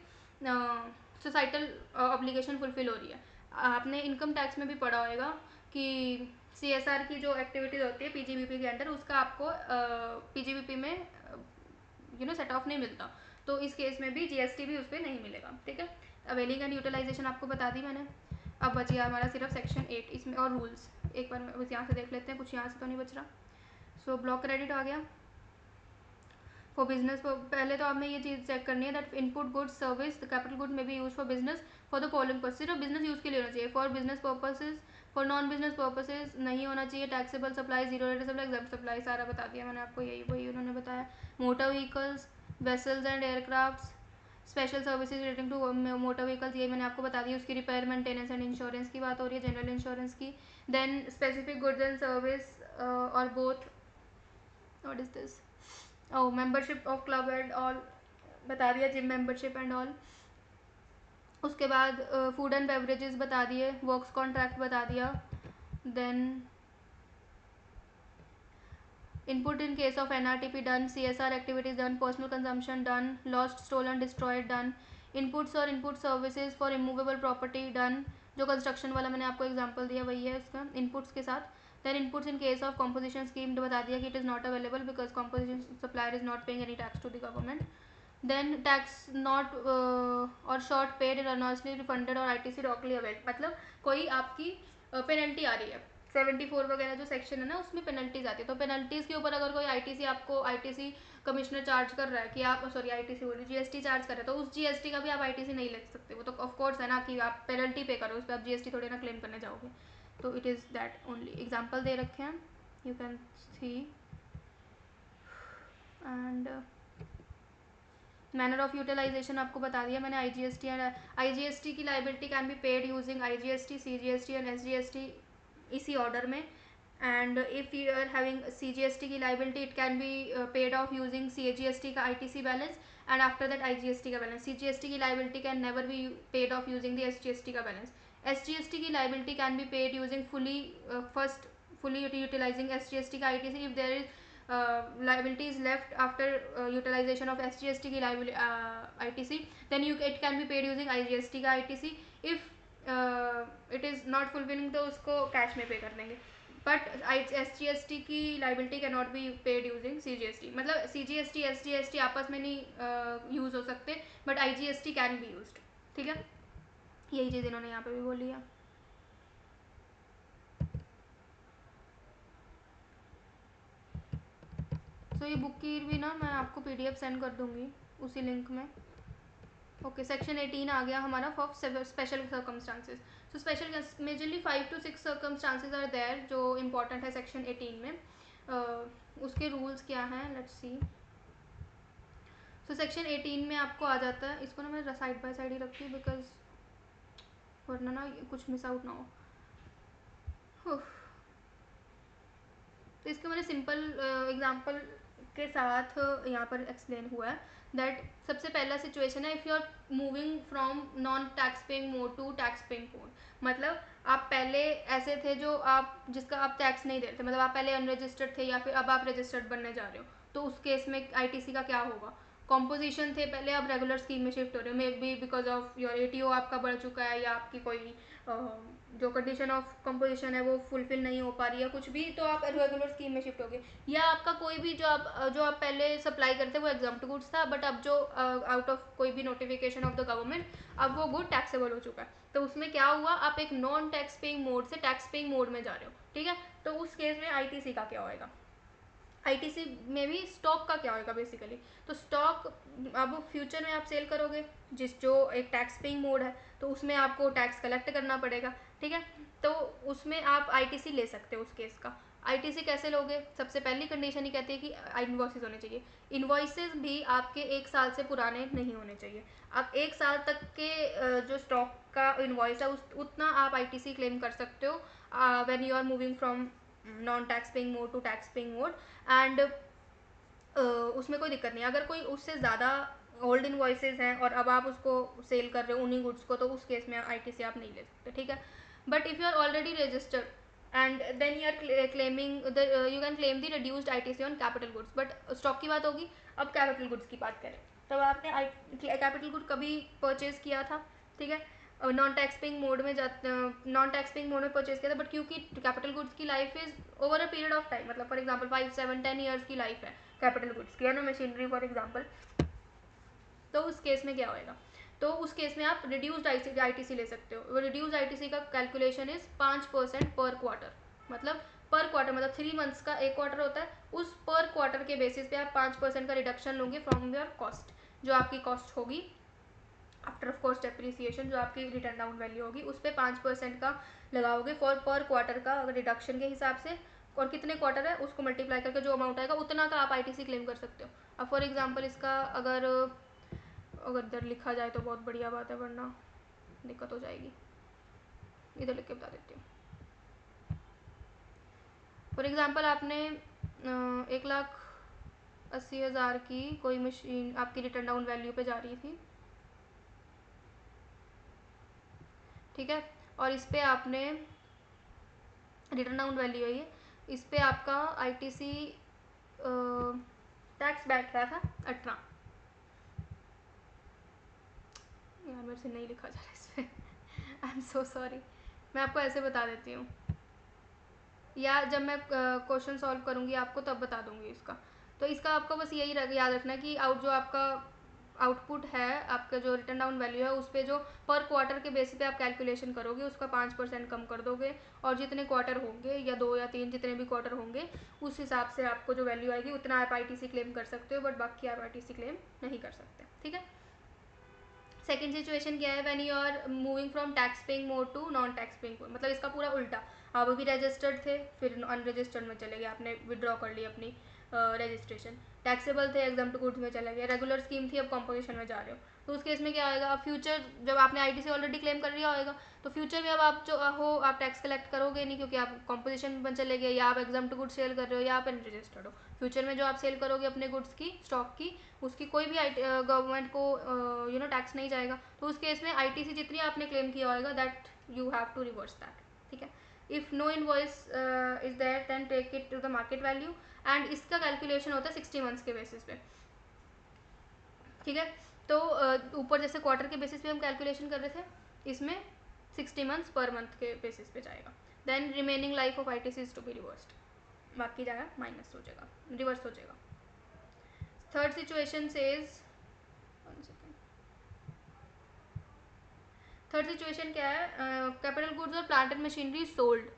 Speaker 1: सोसाइटल ऑब्लिगेशन फुलफिल हो रही है। आपने इनकम टैक्स में भी पढ़ा होगा कि सीएसआर की जो एक्टिविटीज़ होती है पीजीबीपी के अंडर उसका आपको पीजीबीपी में सेट ऑफ नहीं मिलता, तो इस केस में भी जीएसटी भी उस पर नहीं मिलेगा, ठीक है। अवेलिंग एंड यूटिलाइजेशन आपको बता दी मैंने। अब बच गया हमारा सिर्फ सेक्शन 8, इसमें और रूल्स एक बार बस यहाँ से देख लेते हैं, कुछ यहाँ से तो नहीं बच रहा। सो ब्लॉक क्रेडिट आ गया फॉर बिजनेस। पहले तो आपने ये चीज़ चेक करनी है that input goods service the capital good में be use for business for the following purpose, सिर्फ बिजनेस यूज़ के लिए होना चाहिए। For business purposes, for non business purposes नहीं होना चाहिए। Taxable supply, zero rate supply, exempt supply, सारा बता दिया मैंने आपको, यही वही उन्होंने बताया। Motor vehicles, vessels and aircraft, special services relating to motor vehicles, ये मैंने आपको बता दिया। उसकी रिपेयर, मेंटेनेंस एंड इंश्योरेंस की बात हो रही है, जनरल इंश्योरेंस की। Then specific goods and service और both, what is this, oh membership of club and all बता दिया, जिम मेंबरशिप एंड ऑल। उसके बाद फूड एंड बेवरेजेस बता दिए, वर्क्स कॉन्ट्रैक्ट बता दिया। Then input in case of NRTP done, CSR activities done, personal consumption done, lost, stolen, destroyed done, inputs और input services for immovable property done, जो कंस्ट्रक्शन वाला मैंने आपको एग्जांपल दिया वही है इसका इनपुट्स के साथ। Then inputs in case of composition scheme बता दिया कि it is not available because composition supplier is not paying any tax to the government. Then tax not or short paid erroneously refunded or ITC wrongly avail, मतलब कोई आपकी पेनल्टी आ रही है 74 वगैरह जो सेक्शन है ना उसमें पेनल्टीज आती है, तो पेनल्टीज के ऊपर अगर कोई ITC आपको ITC कमिश्नर चार्ज कर रहा है कि आप सॉरी ITC बोली GST चार्ज कर रहे हो, तो उस GST का भी आप ITC नहीं ले सकते. वो तो ऑफकोर्स है ना कि आप पेनल्टी पे करो, उस पर आप GST थोड़ी ना क्लेम करने जाओगे. तो it is that only. Example दे रखे हैं, you can see. And manner of utilization आपको बता दिया मैंने. IGST की liability can be paid using IGST, CGST एंड SGST इसी ऑर्डर में. And if you are having CGST की liability it can be paid off using CGST का ITC balance and after that IGST का बैलेंस. CGST की liability can never be paid off using the SGST का बैलेंस. SGST की liability can be paid using fully utilizing SGST का ITC if there is liability is left after utilization of SGST की ITC, then it can be paid using IGST का ITC. if it is not fulfilling तो उसको कैश में पे कर देंगे. बट SGST की liability can not be paid using CGST. मतलब CGST SGST आपस में नहीं यूज हो सकते, but IGST can be used. ठीक है, यही चीज़ इन्होंने यहाँ पे भी बोली है. तो ये बुक की भी ना मैं आपको PDF सेंड कर दूँगी उसी लिंक में. ओके, सेक्शन 18 आ गया हमारा for special circumstances. So special majorly 5 to 6 circumstances are there जो इम्पोर्टेंट है सेक्शन 18 में. उसके रूल्स क्या हैं, लेट्स सी. सो सेक्शन 18 में आपको आ जाता है, इसको ना मैं साइड बाय साइड ही रखती हूँ बिकॉज वरना ना कुछ मिस आउट ना हो. तो इसके मैंने सिंपल एग्जांपल के साथ यहाँ पर एक्सप्लेन हुआ है दैट सबसे पहला सिचुएशन है if you are moving from non tax paying mode to tax paying mode. मतलब आप पहले ऐसे थे जो आप जिसका आप टैक्स नहीं देते, मतलब आप पहले अनरजिस्टर्ड थे या फिर अब आप रजिस्टर्ड बनने जा रहे हो, तो उस केस में ITC का क्या होगा. कॉम्पोजिशन थे पहले, अब रेगुलर स्कीम में शिफ्ट हो रहे हो, may be because of your ATO आपका बढ़ चुका है या आपकी कोई जो कंडीशन ऑफ कंपोजिशन है वो फुलफिल नहीं हो पा रही है कुछ भी, तो आप रेगुलर स्कीम में शिफ्ट हो गए. या आपका कोई भी जो आप पहले सप्लाई करते वो एग्जाम्प्ट गुड्स था, बट अब जो आउट ऑफ कोई भी नोटिफिकेशन ऑफ द गवर्नमेंट अब वो गुड टैक्सेबल हो चुका है, तो उसमें क्या हुआ, आप एक नॉन टैक्स पेइंग मोड से टैक्स पेइंग मोड में जा रहे हो. ठीक है, तो उस केस में ITC का क्या होएगा. ITC में भी स्टॉक का क्या होगा बेसिकली. तो स्टॉक अब फ्यूचर में आप सेल करोगे जो एक टैक्स पेइंग मोड है, तो उसमें आपको टैक्स कलेक्ट करना पड़ेगा. ठीक है, तो उसमें आप ITC ले सकते हो उस केस का. ITC कैसे लोगे, सबसे पहली कंडीशन ही कहती है कि इनवॉइसेस होने चाहिए. इनवॉइसेस भी आपके 1 साल से पुराने नहीं होने चाहिए. आप 1 साल तक के जो स्टॉक का इनवॉइस है उतना आप ITC क्लेम कर सकते हो when you are moving from non tax paying mode to tax paying mode. And उसमें कोई दिक्कत नहीं. अगर कोई उससे ज़्यादा ओल्ड इनवॉइसेस हैं और अब आप उसको सेल कर रहे हो उन्हीं गुड्स को, तो उस केस में ITC आप नहीं ले सकते. ठीक है, but if you are already registered and then you are claiming you can claim the reduced ITC on capital goods. But stock की बात होगी, अब कैपिटल गुड्स की बात करें, तब आपने कैपिटल गुड कभी परचेज किया था. ठीक है, नॉन टैक्स पेइंग मोड में नॉन टैक्स पेइंग मोड में परचेज किया था, बट क्योंकि कैपिटल गुड्स की life is over a period of time, मतलब फॉर एग्जांपल 5, 7, 10 ईयर्स की लाइफ है कैपिटल गुड्स की, है ना, मशीनरी फॉर एग्जांपल. तो उस केस में क्या होएगा, तो उस केस में आप रिड्यूस्ड ITC ले सकते हो. वो रिड्यूस्ड ITC का कैलकुलेशन इज 5% पर क्वार्टर. मतलब पर क्वार्टर मतलब 3 मंथ्स का एक क्वार्टर होता है, उस पर क्वार्टर के बेसिस पे आप 5% का रिडक्शन लोगे फ्रॉम योर कॉस्ट. जो आपकी कॉस्ट होगी आफ्टर ऑफ कॉस्ट डेप्रिसिएशन, जो आपकी रिटर्न डाउन वैल्यू होगी उस पर 5% का लगाओगे फॉर पर क्वार्टर का रिडक्शन के हिसाब से, और कितने क्वार्टर है उसको मल्टीप्लाई करके जो अमाउंट आएगा उतना का आप ITC क्लेम कर सकते हो. अब फॉर एग्जांपल इसका अगर इधर लिखा जाए तो बहुत बढ़िया बात है, वरना दिक्कत हो जाएगी. इधर लिख के बता देती हूँ. फॉर एग्जांपल आपने 1,80,000 की कोई मशीन आपकी रिटर्न डाउन वैल्यू पे जा रही थी. ठीक है, और इस पे आपने रिटर्न डाउन वैल्यू है ये, इस पे आपका ITC टैक्स बैठ रहा था 18. यार मेरे से नहीं लिखा जा रहा है इस पर, आई एम सो सॉरी. मैं आपको ऐसे बता देती हूँ, या जब मैं क्वेश्चन सॉल्व करूँगी आपको तब बता दूँगी इसका। तो इसका आपको बस यही याद रखना है कि जो आपका आउटपुट है, आपका जो रिटर्न डाउन वैल्यू है, उस पर जो पर क्वार्टर के बेसिस पे आप कैलकुलेशन करोगे उसका 5% कम कर दोगे, और जितने क्वार्टर होंगे या 2 या 3 जितने भी क्वार्टर होंगे उस हिसाब से आपको जो वैल्यू आएगी उतना आप ITC क्लेम कर सकते हो, बट बाकी आप ITC क्लेम नहीं कर सकते। ठीक है। सेकेंड सिचुएशन क्या है, when you are moving from tax paying mode to non tax paying mode, मतलब इसका पूरा उल्टा, आप अभी रजिस्टर्ड थे फिर अनरजिस्टर्ड में चले गए, आपने विड्रॉ कर ली अपनी रजिस्ट्रेशन, टैक्सेबल थे एग्जाम्प्ट गुड्स में चले गए, रेगुलर स्कीम थी अब कॉम्पोजिशन में जा रहे हो, तो उस केस में क्या आएगा, अब फ्यूचर जब आपने ITC ऑलरेडी क्लेम कर लिया होगा तो फ्यूचर में अब आप जो हो आप टैक्स कलेक्ट करोगे नहीं, क्योंकि आप कॉम्पोजिशन में चले गए, या आप एग्जाम्प्ट गुड्स सेल कर रहे हो या आप अनरजिस्टर्ड हो। फ्यूचर में जो आप सेल करोगे अपने गुड्स की, स्टॉक की, उसकी कोई भी गवर्नमेंट को टैक्स नहीं जाएगा, तो उस केस में ITC जितनी आपने क्लेम किया होगा that you have to reverse that. ठीक है। If no invoice is there then take it to the market value, and इसका कैलकुलेशन होता है 60 मंथ्स के बेसिस पे। ठीक है। तो ऊपर जैसे क्वार्टर के बेसिस पे हम कैलकुलेशन कर रहे थे, इसमें 60 मंथ्स पर मंथ के बेसिस पे जाएगा। Then remaining life of ITC is to be reversed, बाकी जाएगा माइनस हो जाएगा, रिवर्स हो जाएगा। Third situation says, third situation क्या है, कैपिटल गुड्स और प्लांट एंड मशीनरी सोल्ड,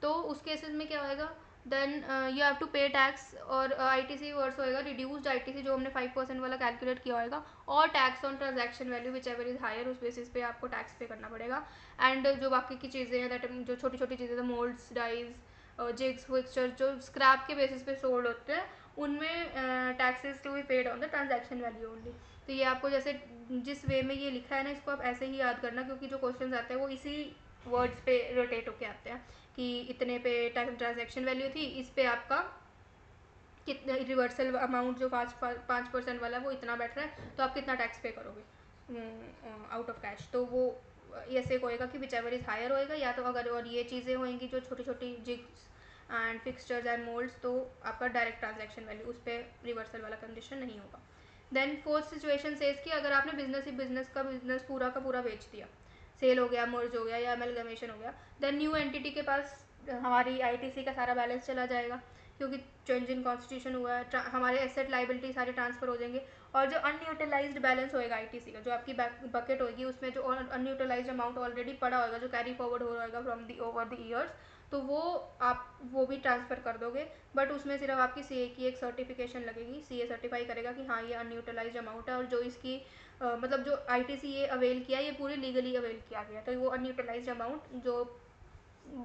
Speaker 1: तो उस केसेस में क्या होएगा, then you have to pay tax, और ITC वर्स होएगा रिड्यूस्ड ITC जो हमने 5% वाला कैलकुलेट किया होगा, और tax on transaction value which ever is higher, उस बेसिस पे आपको टैक्स पे करना पड़ेगा। एंड जो बाकी की चीज़ें हैं दैट, जो छोटी छोटी चीज़ें मोल्ड्स, डाइज, जिग्स, फिक्सचर जो स्क्रैप के बेसिस पे सोल्ड होते हैं, उनमें taxes to be paid on the transaction value only. तो ये आपको जैसे जिस वे में ये लिखा है ना, इसको आप ऐसे ही याद करना, क्योंकि जो क्वेश्चन आते हैं वो इसी वर्ड्स पे रोटेट होके आते हैं कि इतने पे ट्रांजैक्शन वैल्यू थी, इस पे आपका कितना रिवर्सल अमाउंट जो 5% वाला वो इतना बैठ रहा है, तो आप कितना टैक्स पे करोगे आउट ऑफ कैश। तो वो ऐसे होएगा कि विच एवर इज हायर होएगा, या तो अगर और ये चीज़ें होंगी जो छोटी छोटी jigs and fixtures and moulds, तो आपका डायरेक्ट ट्रांजैक्शन वैल्यू उस पर रिवर्सल वाला कंडीशन नहीं होगा। देन फोर्थ सिचुएशन सेज कि अगर आपने बिजनेस पूरा का पूरा बेच दिया, सेल हो गया, मर्ज हो गया या अमेलगमेशन हो गया, देन न्यू एंटिटी के पास हमारी ITC का सारा बैलेंस चला जाएगा, क्योंकि चेंज इन कॉन्स्टिट्यूशन हुआ है, हमारे एसेट लाइबिलिटी सारे ट्रांसफर हो जाएंगे, और जो अनयूटिलाइज्ड बैलेंस होएगा ITC का, जो आपकी बकेट होगी उसमें जो अनयूटिलाइज्ड अमाउंट ऑलरेडी पड़ा होगा, जो कैरी फॉरवर्ड हो रहेगा from the over the years, तो वो भी ट्रांसफ़र कर दोगे, बट उसमें सिर्फ आपकी CA की एक सर्टिफिकेशन लगेगी, CA सर्टिफाई करेगा कि हाँ ये अनयूटिलाइज्ड अमाउंट है, और जो इसकी मतलब जो ITC ये अवेल किया, ये पूरी लीगली अवेल किया गया, तो वो अनयूटिलाइज्ड अमाउंट जो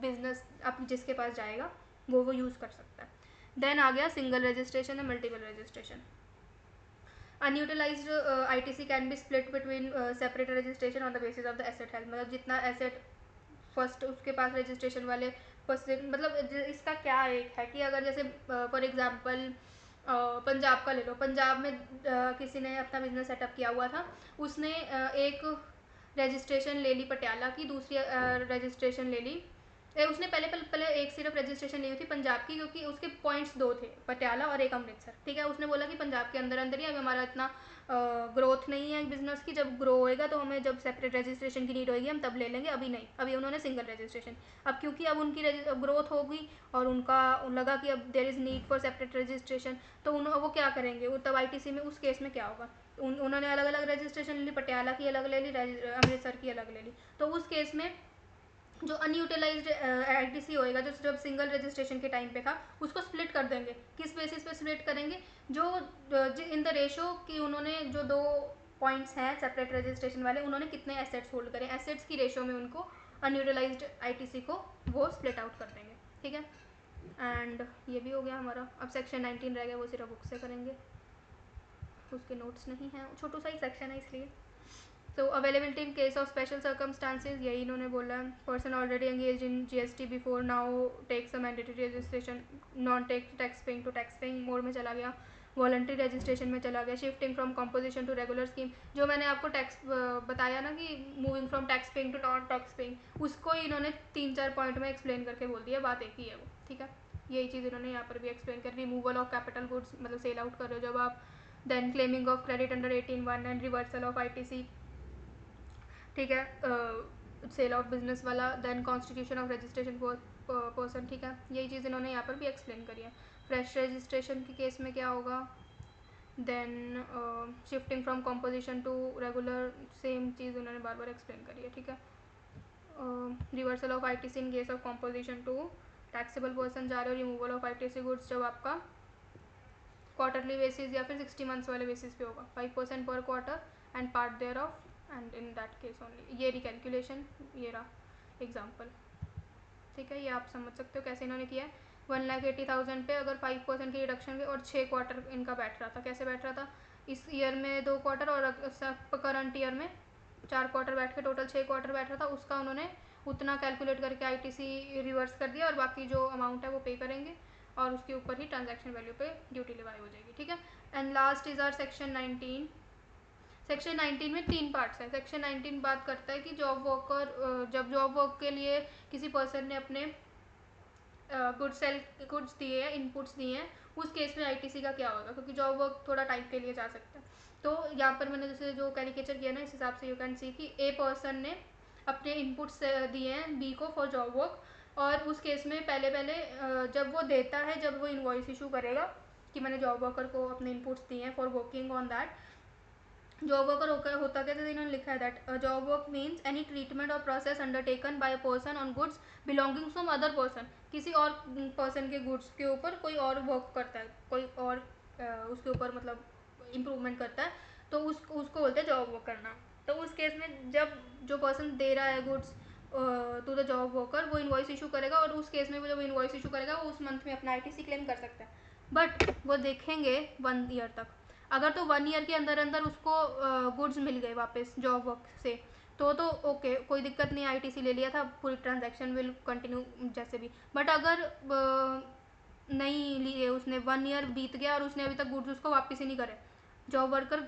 Speaker 1: बिजनेस आप जिसके पास जाएगा वो यूज़ कर सकता है। देन आ गया सिंगल रजिस्ट्रेशन या multiple registration. Unutilised ITC can be split between separate registration on the basis of the asset health, मतलब जितना एसेट फर्स्ट उसके पास रजिस्ट्रेशन वाले फर्स्ट, मतलब इसका क्या एक है कि अगर जैसे फॉर एग्जांपल पंजाब का ले लो, पंजाब में किसी ने अपना बिजनेस सेटअप किया हुआ था, उसने एक रजिस्ट्रेशन ले ली पटियाला की, दूसरी रजिस्ट्रेशन ले ली, उसने पहले एक सिर्फ रजिस्ट्रेशन ली थी पंजाब की, क्योंकि उसके पॉइंट्स 2 थे, पटियाला और एक अमृतसर। ठीक है। उसने बोला कि पंजाब के अंदर अंदर ही अभी हमारा इतना ग्रोथ नहीं है बिजनेस की, जब ग्रो होएगा तो हमें जब सेपरेट रजिस्ट्रेशन की नीड होगी हम तब ले लेंगे, अभी नहीं, अभी उन्होंने सिंगल रजिस्ट्रेशन। अब क्योंकि अब उनकी ग्रोथ होगी और उनका लगा कि अब there is need for separate registration, तो वो क्या करेंगे, वो तब ITC में उस केस में क्या होगा, उन्होंने अलग अलग रजिस्ट्रेशन ली, पटियाला की अलग ले ली, अमृतसर की अलग ले ली, तो उस केस में जो अनयूटिलाइज्ड ITC होएगा, जो जब सिंगल रजिस्ट्रेशन के टाइम पे था, उसको स्प्लिट कर देंगे। किस बेसिस पे स्प्लिट करेंगे, जो इन द रेशो कि उन्होंने जो 2 पॉइंट्स हैं सेपरेट रजिस्ट्रेशन वाले, उन्होंने कितने एसेट्स होल्ड करें, एसेट्स की रेशो में उनको अनयूटिलाइज्ड ITC को वो स्प्लिट आउट कर देंगे। ठीक है। एंड ये भी हो गया हमारा। अब सेक्शन 19 रह गया, वो सिर्फ बुक से करेंगे, उसके नोट्स नहीं हैं, छोटा सा ही सेक्शन है इसलिए। तो availability in case of special circumstances, यही इन्होंने बोला है, person already engage in GST before now takes a mandatory registration, non tax paying to tax paying mode में चला गया, वॉलंटरी रजिस्ट्रेशन में चला गया, shifting from composition to regular scheme, जो मैंने आपको टैक्स बताया ना कि moving from tax paying to non tax paying, उसको इन्होंने 3-4 पॉइंट में एक्सप्लेन करके बोल दिया, बात एक ही है वो। ठीक है। यही चीज़ इन्होंने यहाँ पर भी एक्सप्लेन कर, रिमूवल ऑफ कैपिटल गुड्स, मतलब सेल आउट कर रहे हो जब आप, then claiming of credit under 18(1) and reversal of ITC। ठीक है। सेल ऑफ बिजनेस वाला, then constitution of registration for person, ठीक है। यही चीज़ इन्होंने यहाँ पर भी एक्सप्लेन करी है। फ्रेश रजिस्ट्रेशन के केस में क्या होगा, then shifting from composition to regular, same चीज़ उन्होंने बार बार एक्सप्लेन करी है, ठीक है। Reversal of ITC in case of composition to taxable person जा रहे हो, रिमूवल ऑफ ITC गुड्स जब आपका क्वार्टरली बेसिस या फिर 60 मंथ्स वाले बेसिस पे होगा, 5% पर quarter and part thereof, and in that case only. ये रिकैलकुलेशन, ये रहा एग्जाम्पल, ठीक है। ये आप समझ सकते हो कैसे इन्होंने किया है। 1,80,000 पे अगर 5% की रिडक्शन हुई और 6 क्वार्टर इनका बैठ रहा था, कैसे बैठ रहा था, इस ईयर में 2 क्वार्टर और करंट ईयर में 4 क्वार्टर बैठ के टोटल 6 क्वार्टर बैठ रहा था, उसका उन्होंने उतना कैलकुलेट करके ITC रिवर्स कर दिया और बाकी जो अमाउंट है वो पे करेंगे और उसके ऊपर ही ट्रांजैक्शन वैल्यू पे ड्यूटी लिवाई हो जाएगी, ठीक है। And last is our section 19। Section 19 में 3 पार्ट्स है। सेक्शन 19 बात करता है कि जॉब वर्कर जब जॉब वर्क के लिए किसी पर्सन ने अपने गुड्स दिए हैं, इनपुट्स दिए हैं, उस केस में ITC का क्या होगा, क्योंकि जॉब वर्क थोड़ा टाइम के लिए जा सकता है। तो यहाँ पर मैंने जैसे जो कैरिकेचर किया ना, इस हिसाब से यू कैन सी कि ए पर्सन ने अपने इनपुट्स दिए हैं बी को फॉर जॉब वर्क, और उस केस में पहले जब वो देता है, जब वो इनवॉइस इशू करेगा कि मैंने जॉब वर्कर को अपने इनपुट्स दिए हैं for working on that, job worker होता क्या, जैसे इन्होंने लिखा है that job work means any treatment or process undertaken by a person on goods belonging from other person. किसी और पर्सन के गुड्स के ऊपर कोई और वर्क करता है, कोई और उसके ऊपर मतलब इम्प्रूवमेंट करता है, तो उसको बोलते हैं जॉब वर्क करना। तो उस केस में जब जो पर्सन दे रहा है goods to the job worker, वो इनवॉइस इशू करेगा और उस केस में वो जब इनवॉइस इशू करेगा वो उस मंथ में अपना ITC क्लेम कर सकता है, बट वो देखेंगे 1 ईयर तक। अगर तो 1 ईयर के अंदर अंदर उसको गुड्स मिल गए वापस जॉब वर्क से, तो ओके, कोई दिक्कत नहीं, ITC ले लिया था, पूरी ट्रांजैक्शन विल कंटिन्यू जैसे भी। बट अगर नहीं लिए, उसने 1 ईयर बीत गया और उसने अभी तक गुड्स उसको वापस ही नहीं करे, जॉब वर्कर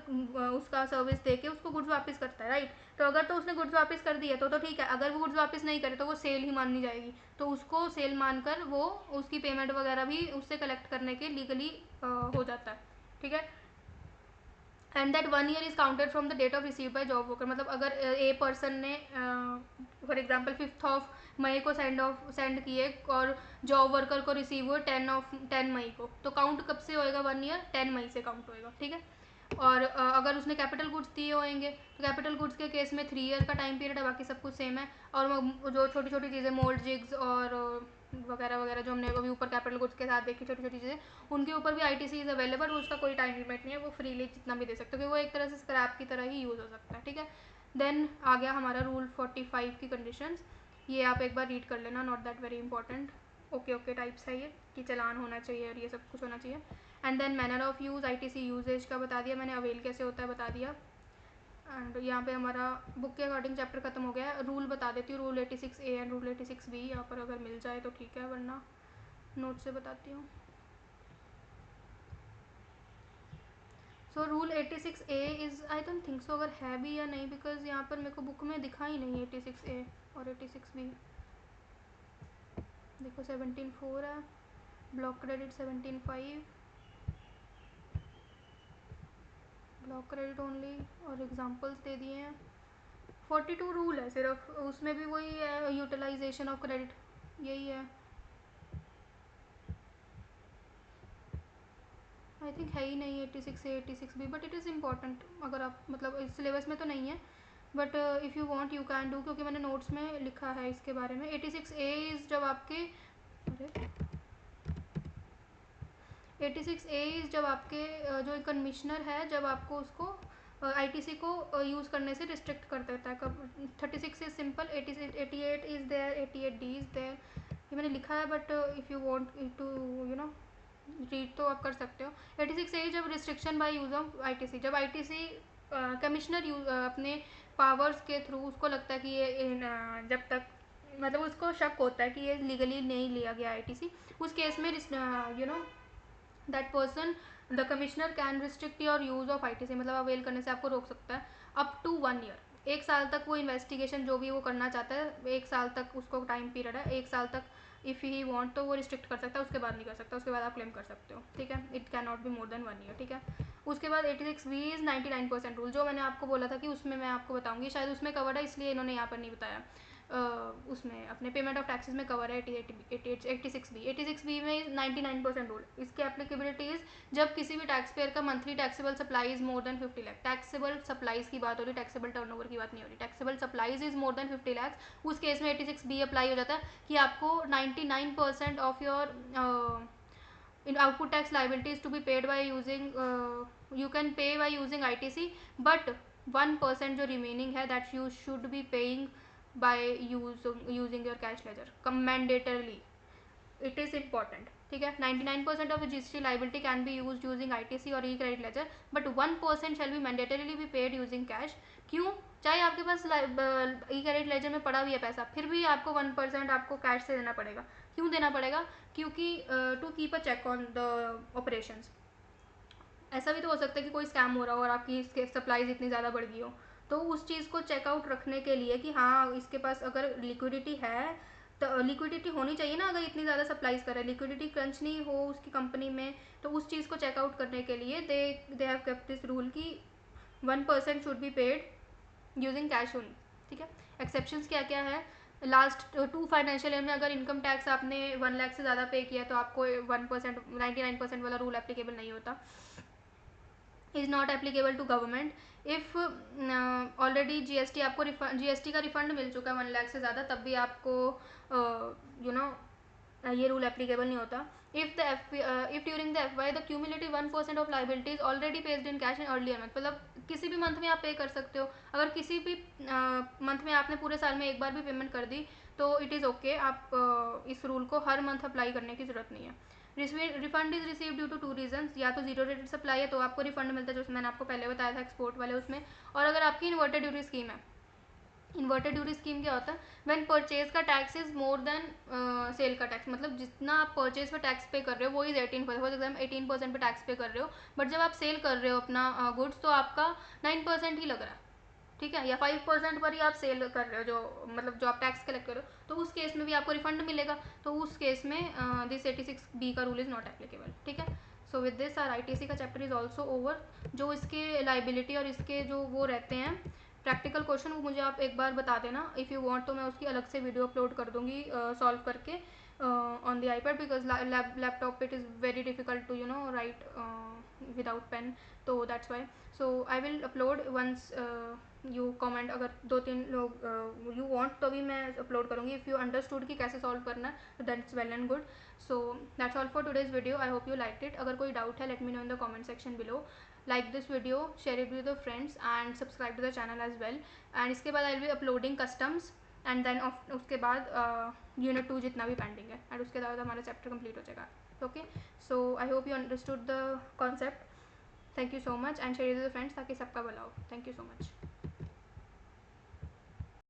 Speaker 1: उसका सर्विस दे के उसको गुड्स वापस करता है, राइट। तो अगर तो उसने गुड्स वापस कर दिए तो ठीक है, अगर वो गुड्स वापस नहीं करे तो वो सेल ही माननी जाएगी, तो उसको सेल मानकर वो उसकी पेमेंट वगैरह भी उससे कलेक्ट करने के लीगली हो जाता है, ठीक है। And that 1 year is counted from the date of receive by job worker. मतलब अगर ए पर्सन ने फॉर एग्जाम्पल 5 मई को सेंड किए और जॉब वर्कर को रिसीव हुए 10 मई को, तो काउंट कब से होएगा 1 ईयर, 10 मई से काउंट होएगा, ठीक है। और अगर उसने कैपिटल गुड्स दिए होंगे तो कैपिटल गुड्स के केस में 3 ईयर का टाइम पीरियड है, बाकी सब कुछ सेम है। और जो छोटी छोटी चीज़ें मोल्ड जिग्स और वगैरह वगैरह जो हमने अभी ऊपर कैपिटल गुड्स के साथ देखी, छोटी छोटी चीज़ें, उनके ऊपर भी ITC इज़ अवेलेबल, उसका कोई टाइम लिमिट नहीं है, वो फ्रीली जितना भी दे सकते हो, क्योंकि वो एक तरह से स्क्रैप की तरह ही यूज़ हो सकता है, ठीक है। देन आ गया हमारा रूल 45 की कंडीशंस। ये आप एक बार रीड कर लेना, not that very important, okay types है ये, कि चलान होना चाहिए और ये सब कुछ होना चाहिए। And then manner of use, ITC usages का बता दिया मैंने, अवेल कैसे होता है बता दिया। एंड यहाँ पे हमारा बुक के अकॉर्डिंग चैप्टर खत्म हो गया है। रूल बता देती हूँ, rule 86A and rule 86B, यहाँ पर अगर मिल जाए तो ठीक है, वरना नोट से बताती हूँ। So rule 86A is, I don't think so अगर है भी या नहीं, बिकॉज यहाँ पर मेरे को बुक में दिखा ही नहीं 86A और 86B। देखो 17.4 है, block credit 17.5, block credit only, और एग्जांपल्स दे दिए हैं। 42 रूल है सिर्फ, उसमें भी वही है, यूटिलाइजेशन ऑफ क्रेडिट, यही है। आई थिंक है ही नहीं 86A 86B, but it is important. अगर आप मतलब इस सिलेबस में तो नहीं है, but if you want you can do, क्योंकि मैंने नोट्स में लिखा है इसके बारे में। 86A इज़ जब आपके 86A इज़ जब आपके जो कमिश्नर है, जब आपको उसको ITC को यूज़ करने से रिस्ट्रिक्ट कर देता है। कब 36 is simple, 88 is there, 88D is there, ये मैंने लिखा है, but if you want to you know read तो आप कर सकते हो। 86A जब restriction by use of ITC, जब ITC कमिश्नर अपने पावर्स के थ्रू उसको लगता है कि ये जब तक मतलब उसको शक होता है कि ये लीगली नहीं लिया गया ITC, उस केस में you know that person the commissioner can restrict your use of ITC, मतलब अवेल करने से आपको रोक सकता है अप टू 1 ईयर। 1 साल तक वो इन्वेस्टिगेशन जो भी वो करना चाहता है, 1 साल तक उसको टाइम पीरियड है, 1 साल तक इफ़ ही वांट तो वो रिस्ट्रिक्ट कर सकता है, उसके बाद नहीं कर सकता, उसके बाद आप क्लेम कर सकते हो, ठीक है। It can not be more than 1 year, ठीक है। उसके बाद 86B इज़ 99% रूल, जो मैंने आपको बोला था कि उसमें मैं आपको बताऊंगी, शायद उसमें कवर्ड है इसलिए इन्होंने यहाँ पर नहीं बताया। उसमें अपने पेमेंट ऑफ टैक्सेस में कवर है 86B में 99% रूल। इसकी एप्लीकेबिलिटी इज जब किसी भी टैक्स पेयर का monthly taxable supply is more then 50 lakh. Taxable supplies की बात हो रही, टैक्सेबल टर्नओवर की बात नहीं हो रही। Taxable supplies is more then 50 lakh, उस केस में 86B अप्लाई हो जाता है कि आपको 99% of your in output tax liabilities to be paid by using you can pay by using ITC, but 1% जो remaining है that you should be paying by using your cash ledger mandatorily. It is important, ठीक है। 99% of the GST liability can be used using ITC or e-credit ledger, but 1% shall be mandatorily be paid using cash. क्यों? चाहे आपके पास e-credit ledger में पड़ा भी है पैसा, फिर भी आपको 1% आपको कैश से देना पड़ेगा। क्यों देना पड़ेगा? क्योंकि to keep a check on the operations. ऐसा भी तो हो सकता है कि कोई स्कैम हो रहा हो और आपकी सप्लाईज इतनी ज़्यादा बढ़ गई हो, तो उस चीज़ को चेकआउट रखने के लिए कि हाँ इसके पास अगर लिक्विडिटी है, तो लिक्विडिटी होनी चाहिए ना, अगर इतनी ज़्यादा सप्लाईज करे, लिक्विडिटी क्रंच नहीं हो उसकी कंपनी में, तो उस चीज़ को चेकआउट करने के लिए they have kept this rule कि 1% should be paid using cash only, ठीक है। एक्सेप्शंस क्या क्या है? लास्ट 2 फाइनेंशियल ईयर में अगर इनकम टैक्स आपने 1 लाख से ज़्यादा पे किया तो आपको 1% 99% वाला रूल एप्लीकेबल नहीं होता। Is not applicable to government if already GST आपको जीएसटी का रिफंड मिल चुका है 1 लाख से ज़्यादा, तब भी आपको ये रूल एप्लीकेबल नहीं होता। If during the FY the cumulative 1% of liabilities already paid in cash in earlier month, मतलब किसी भी मंथ में आप पे कर सकते हो। अगर किसी भी मंथ में आपने पूरे साल में एक बार भी पेमेंट कर दी तो इट इज़ ओके, आप इस रूल को हर मंथ अप्लाई करने की ज़रूरत नहीं है। Refund is receive due to 2 reason, या तो जीरो रेटेड सप्लाई है तो आपको रिफंड मिलता है, जो मैंने आपको पहले बताया था एक्सपोर्ट वाले उसमें, और अगर आपकी इन्वर्टेड ड्यूटी स्कीम है। इन्वर्टेड ड्यूटी स्कीम क्या होता है? व्हेन परचेज का tax is more than sale का टैक्स, मतलब जितना आप परचेज पे टैक्स पे कर रहे हो वो इज 18%, फॉर एग्जाम्पल 18% पे टैक्स पे कर रहे हो, बट जब आप सेल कर रहे हो अपना गुड्स तो आपका 9% ही लग रहा है, ठीक है, या 5% पर ही आप सेल कर रहे हो, जो मतलब जो आप टैक्स कलेक्ट कर रहे हो, तो उस केस में भी आपको रिफंड मिलेगा। तो उस केस में दिस 86B का रूल इज़ नॉट एप्लीकेबल, ठीक है। So with this our ITC का चैप्टर इज़ ऑल्सो ओवर। जो इसके लाइबिलिटी और इसके जो वो रहते हैं प्रैक्टिकल क्वेश्चन, वो मुझे आप एक बार बता देना इफ़ यू वांट, तो मैं उसकी अलग से वीडियो अपलोड कर दूँगी सॉल्व करके on the iPad, because laptop it is very difficult to write without pen, so that's why. So I will upload once you comment, अगर 2-3 लोग you want तो भी मैं अपलोड करूँगी। इफ़ यू अंडरस्टूड कि कैसे सॉल्व करना है तो that's well and good. So that's all for today's video, I hope you liked it. अगर कोई डाउट है let me know in the comment section below. Like this video, share it with the friends and subscribe to the channel as well. And इसके बाद I will be uploading customs and then उसके बाद यूनिट 2 जितना भी पेंडिंग है, एंड उसके बाद हमारा चैप्टर कंप्लीट हो जाएगा। Okay, so I hope you understood the concept. Thank you so much and share with the friends ताकि सबका भला हो। Thank you so much.